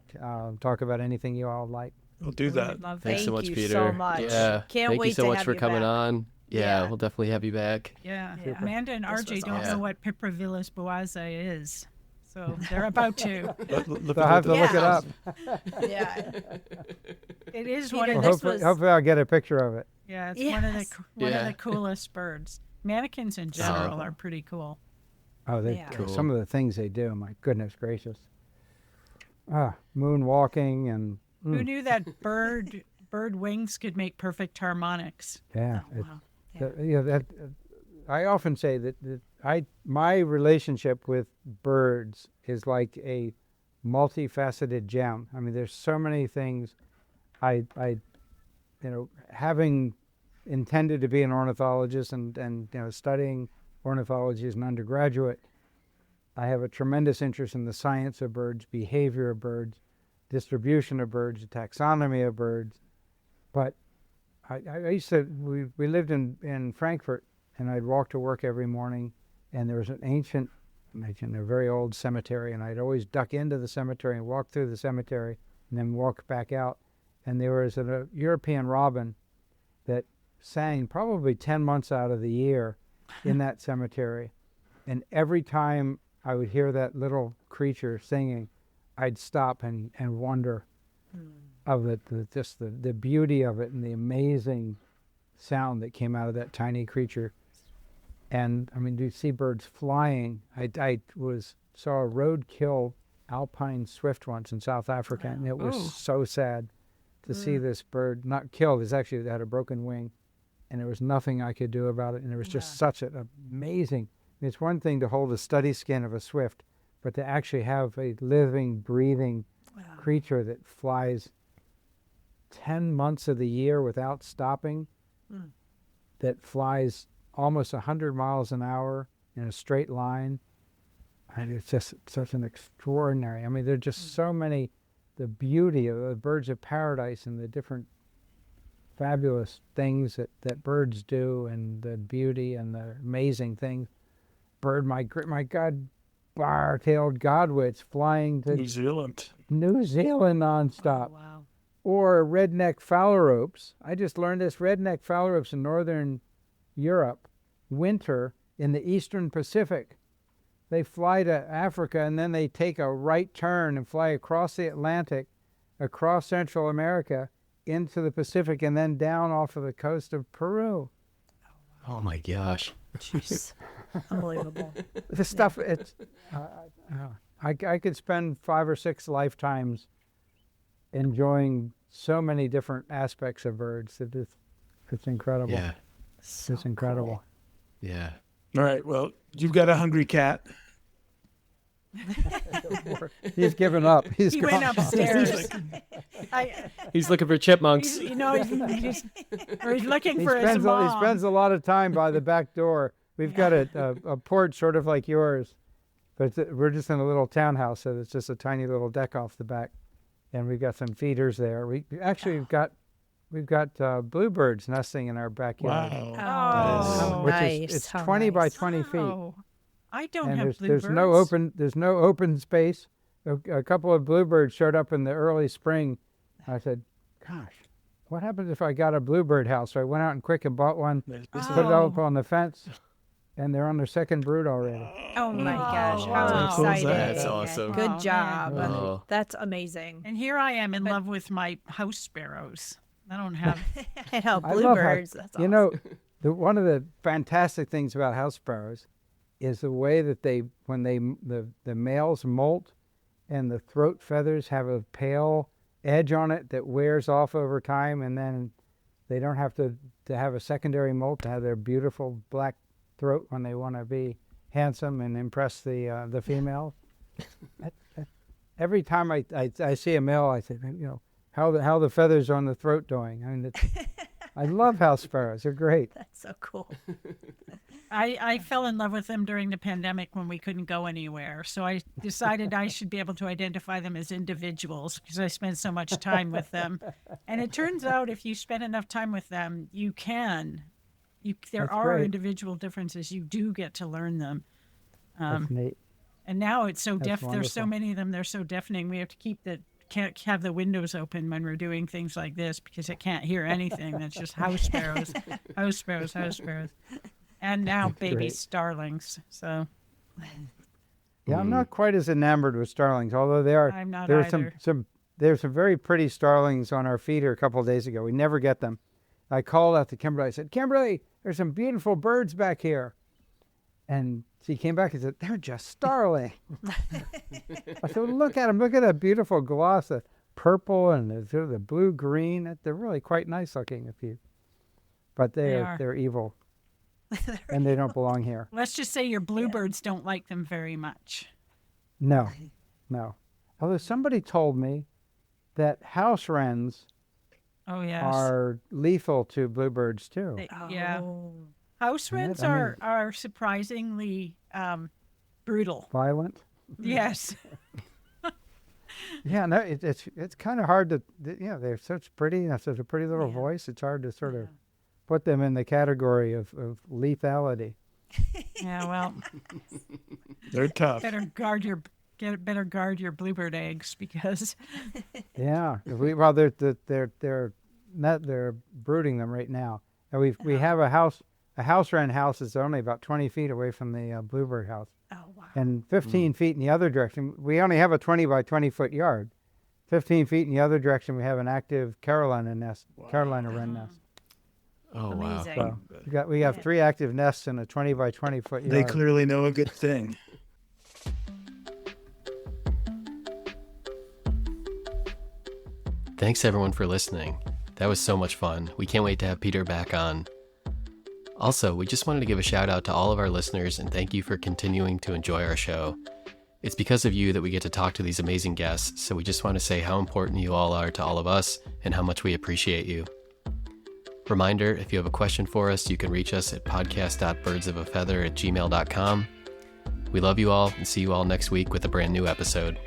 talk about anything you all like. We'll do that. Love Thanks that. so Thank much, you Peter. so much. Yeah. Can't Thank wait you so to much have for you coming back. on. Yeah, Yeah. we'll definitely have you back. Yeah. Yeah. Amanda and This RJ was don't awesome. know what Pipirilus boisé is, so they're about to. I'll have to look it up. Yeah. It is Peter, one of Well, the this hopefully, was- hopefully I'll get a picture of it. yeah, it's one of the Yes. one of Yeah. the coolest birds. Mannequins in general are pretty cool. Oh, Yeah. Cool. some of the things they do, my goodness gracious. Moonwalking and Who knew that bird wings could make perfect harmonics? yeah. Oh, wow. I often say that my relationship with birds is like a multifaceted gem. I mean, there's so many things. Having intended to be an ornithologist and studying ornithology as an undergraduate, I have a tremendous interest in the science of birds, behavior of birds, distribution of birds, taxonomy of birds. But I used to, we lived in Frankfurt, and I'd walk to work every morning, and there was an a very old cemetery, and I'd always duck into the cemetery and walk through the cemetery and then walk back out. And there was a European robin that sang probably 10 months out of the year in that cemetery. And every time I would hear that little creature singing, I'd stop and wonder of the beauty of it and the amazing sound that came out of that tiny creature. And I mean, to see birds flying, I saw a roadkill alpine swift once in South Africa, and it was Oh. so sad to see this bird not killed. It actually had a broken wing, and there was nothing I could do about it. And it was just such an amazing. It's one thing to hold a study skin of a swift, but to actually have a living, breathing creature that flies 10 months of the year without stopping, that flies almost 100 miles an hour in a straight line. And it's just such an extraordinary, I mean, there are just so many, the beauty of the birds of paradise and the different fabulous things that birds do, and the beauty and the amazing things. My God, bar-tailed godwits flying to New Zealand. New Zealand nonstop. Oh, wow. Or redneck phalaropes. I just learned this redneck phalaropes in northern Europe winter in the eastern Pacific. They fly to Africa, and then they take a right turn and fly across the Atlantic, across Central America, into the Pacific, and then down off of the coast of Peru. Oh my gosh. Jeez. Unbelievable. The stuff, it's, I could spend 5 or 6 lifetimes enjoying so many different aspects of birds. It's incredible. Yeah. It's incredible. Yeah. All right. Well, you've got a hungry cat. He's given up. He went upstairs. He's looking for chipmunks. He's looking He for his spends, mom. he spends a lot of time by the back door. We've got a porch sort of like yours, but we're just in a little townhouse, so it's just a tiny little deck off the back, and we've got some feeders there. We've got bluebirds nesting in our backyard. Wow. Oh, Which nice. is it's How 20 by nice. 20 feet. Oh, I don't And have there's bluebirds. there's no open space. A couple of bluebirds showed up in the early spring. I said, "Gosh, what happens if I got a bluebird house?" So I went out and quick and bought one, put it up on the fence, and they're on their second brood already. Oh my gosh, wow. how How cool is exciting. that? That's awesome. Good Oh, job. man. Oh. That's amazing. And here I am in love with my house sparrows. I don't have. And how I love how- bluebirds. That's You awesome. know, one of the fantastic things about house sparrows is the way that when the males molt, and the throat feathers have a pale edge on it that wears off over time, and then they don't have to have a secondary molt to have their beautiful black throat when they want to be handsome and impress the female. Every time I see a male, I say, how the feathers on the throat doing? I mean, I love house sparrows. They're great. That's so cool. I fell in love with them during the pandemic when we couldn't go anywhere. So I decided I should be able to identify them as individuals because I spent so much time with them. And it turns out if you spend enough time with them, you can. There That's are great. individual differences. You do get to learn them. That's neat. And now it's so That's There's so wonderful. many of them. They're so deafening. We have to can't have the windows open when we're doing things like this because it can't hear anything. That's just house sparrows, house sparrows, house sparrows. And now baby great. starlings. So Yeah, I'm not quite as enamored with starlings, although there I'm not were either. there's some very pretty starlings on our feeder a couple of days ago. We never get them. I called out to Kimberly. I said, "Kimberly, there's some beautiful birds back here." And she came back and said, "They're just starling." I said, well, "Look at them. Look at that beautiful gloss, the purple and the blue-green. They're really quite nice looking but They are. they're evil. And they don't belong here." let's just say your bluebirds don't like them very much. No. Although somebody told me that house wrens Oh yes. are lethal to bluebirds too. Yeah. Oh. House Yeah, wrens I mean- are surprisingly brutal. Violent. Yes. Yeah, no, it's kind of hard to, they're such pretty, and such a pretty little voice. It's hard to sort of put them in the category of lethality. Yeah. Well, They're tough. better guard your bluebird eggs because Yeah, they're brooding them right now. And we have a house wren house is only about 20 feet away from the bluebird house. Oh, wow. And 15 feet in the other direction, we only have a 20 by 20 foot yard. 15 feet in the other direction, we have an active Carolina wren nest. Oh, wow. Amazing. So we have 3 active nests in a 20 by 20 foot yard. They clearly know a good thing. Thanks everyone for listening. That was so much fun. We can't wait to have Peter back on. Also, we just wanted to give a shout out to all of our listeners and thank you for continuing to enjoy our show. It's because of you that we get to talk to these amazing guests, so we just want to say how important you all are to all of us and how much we appreciate you. Reminder, if you have a question for us, you can reach us at podcast.birdsofafeather@gmail.com. We love you all and see you all next week with a brand new episode.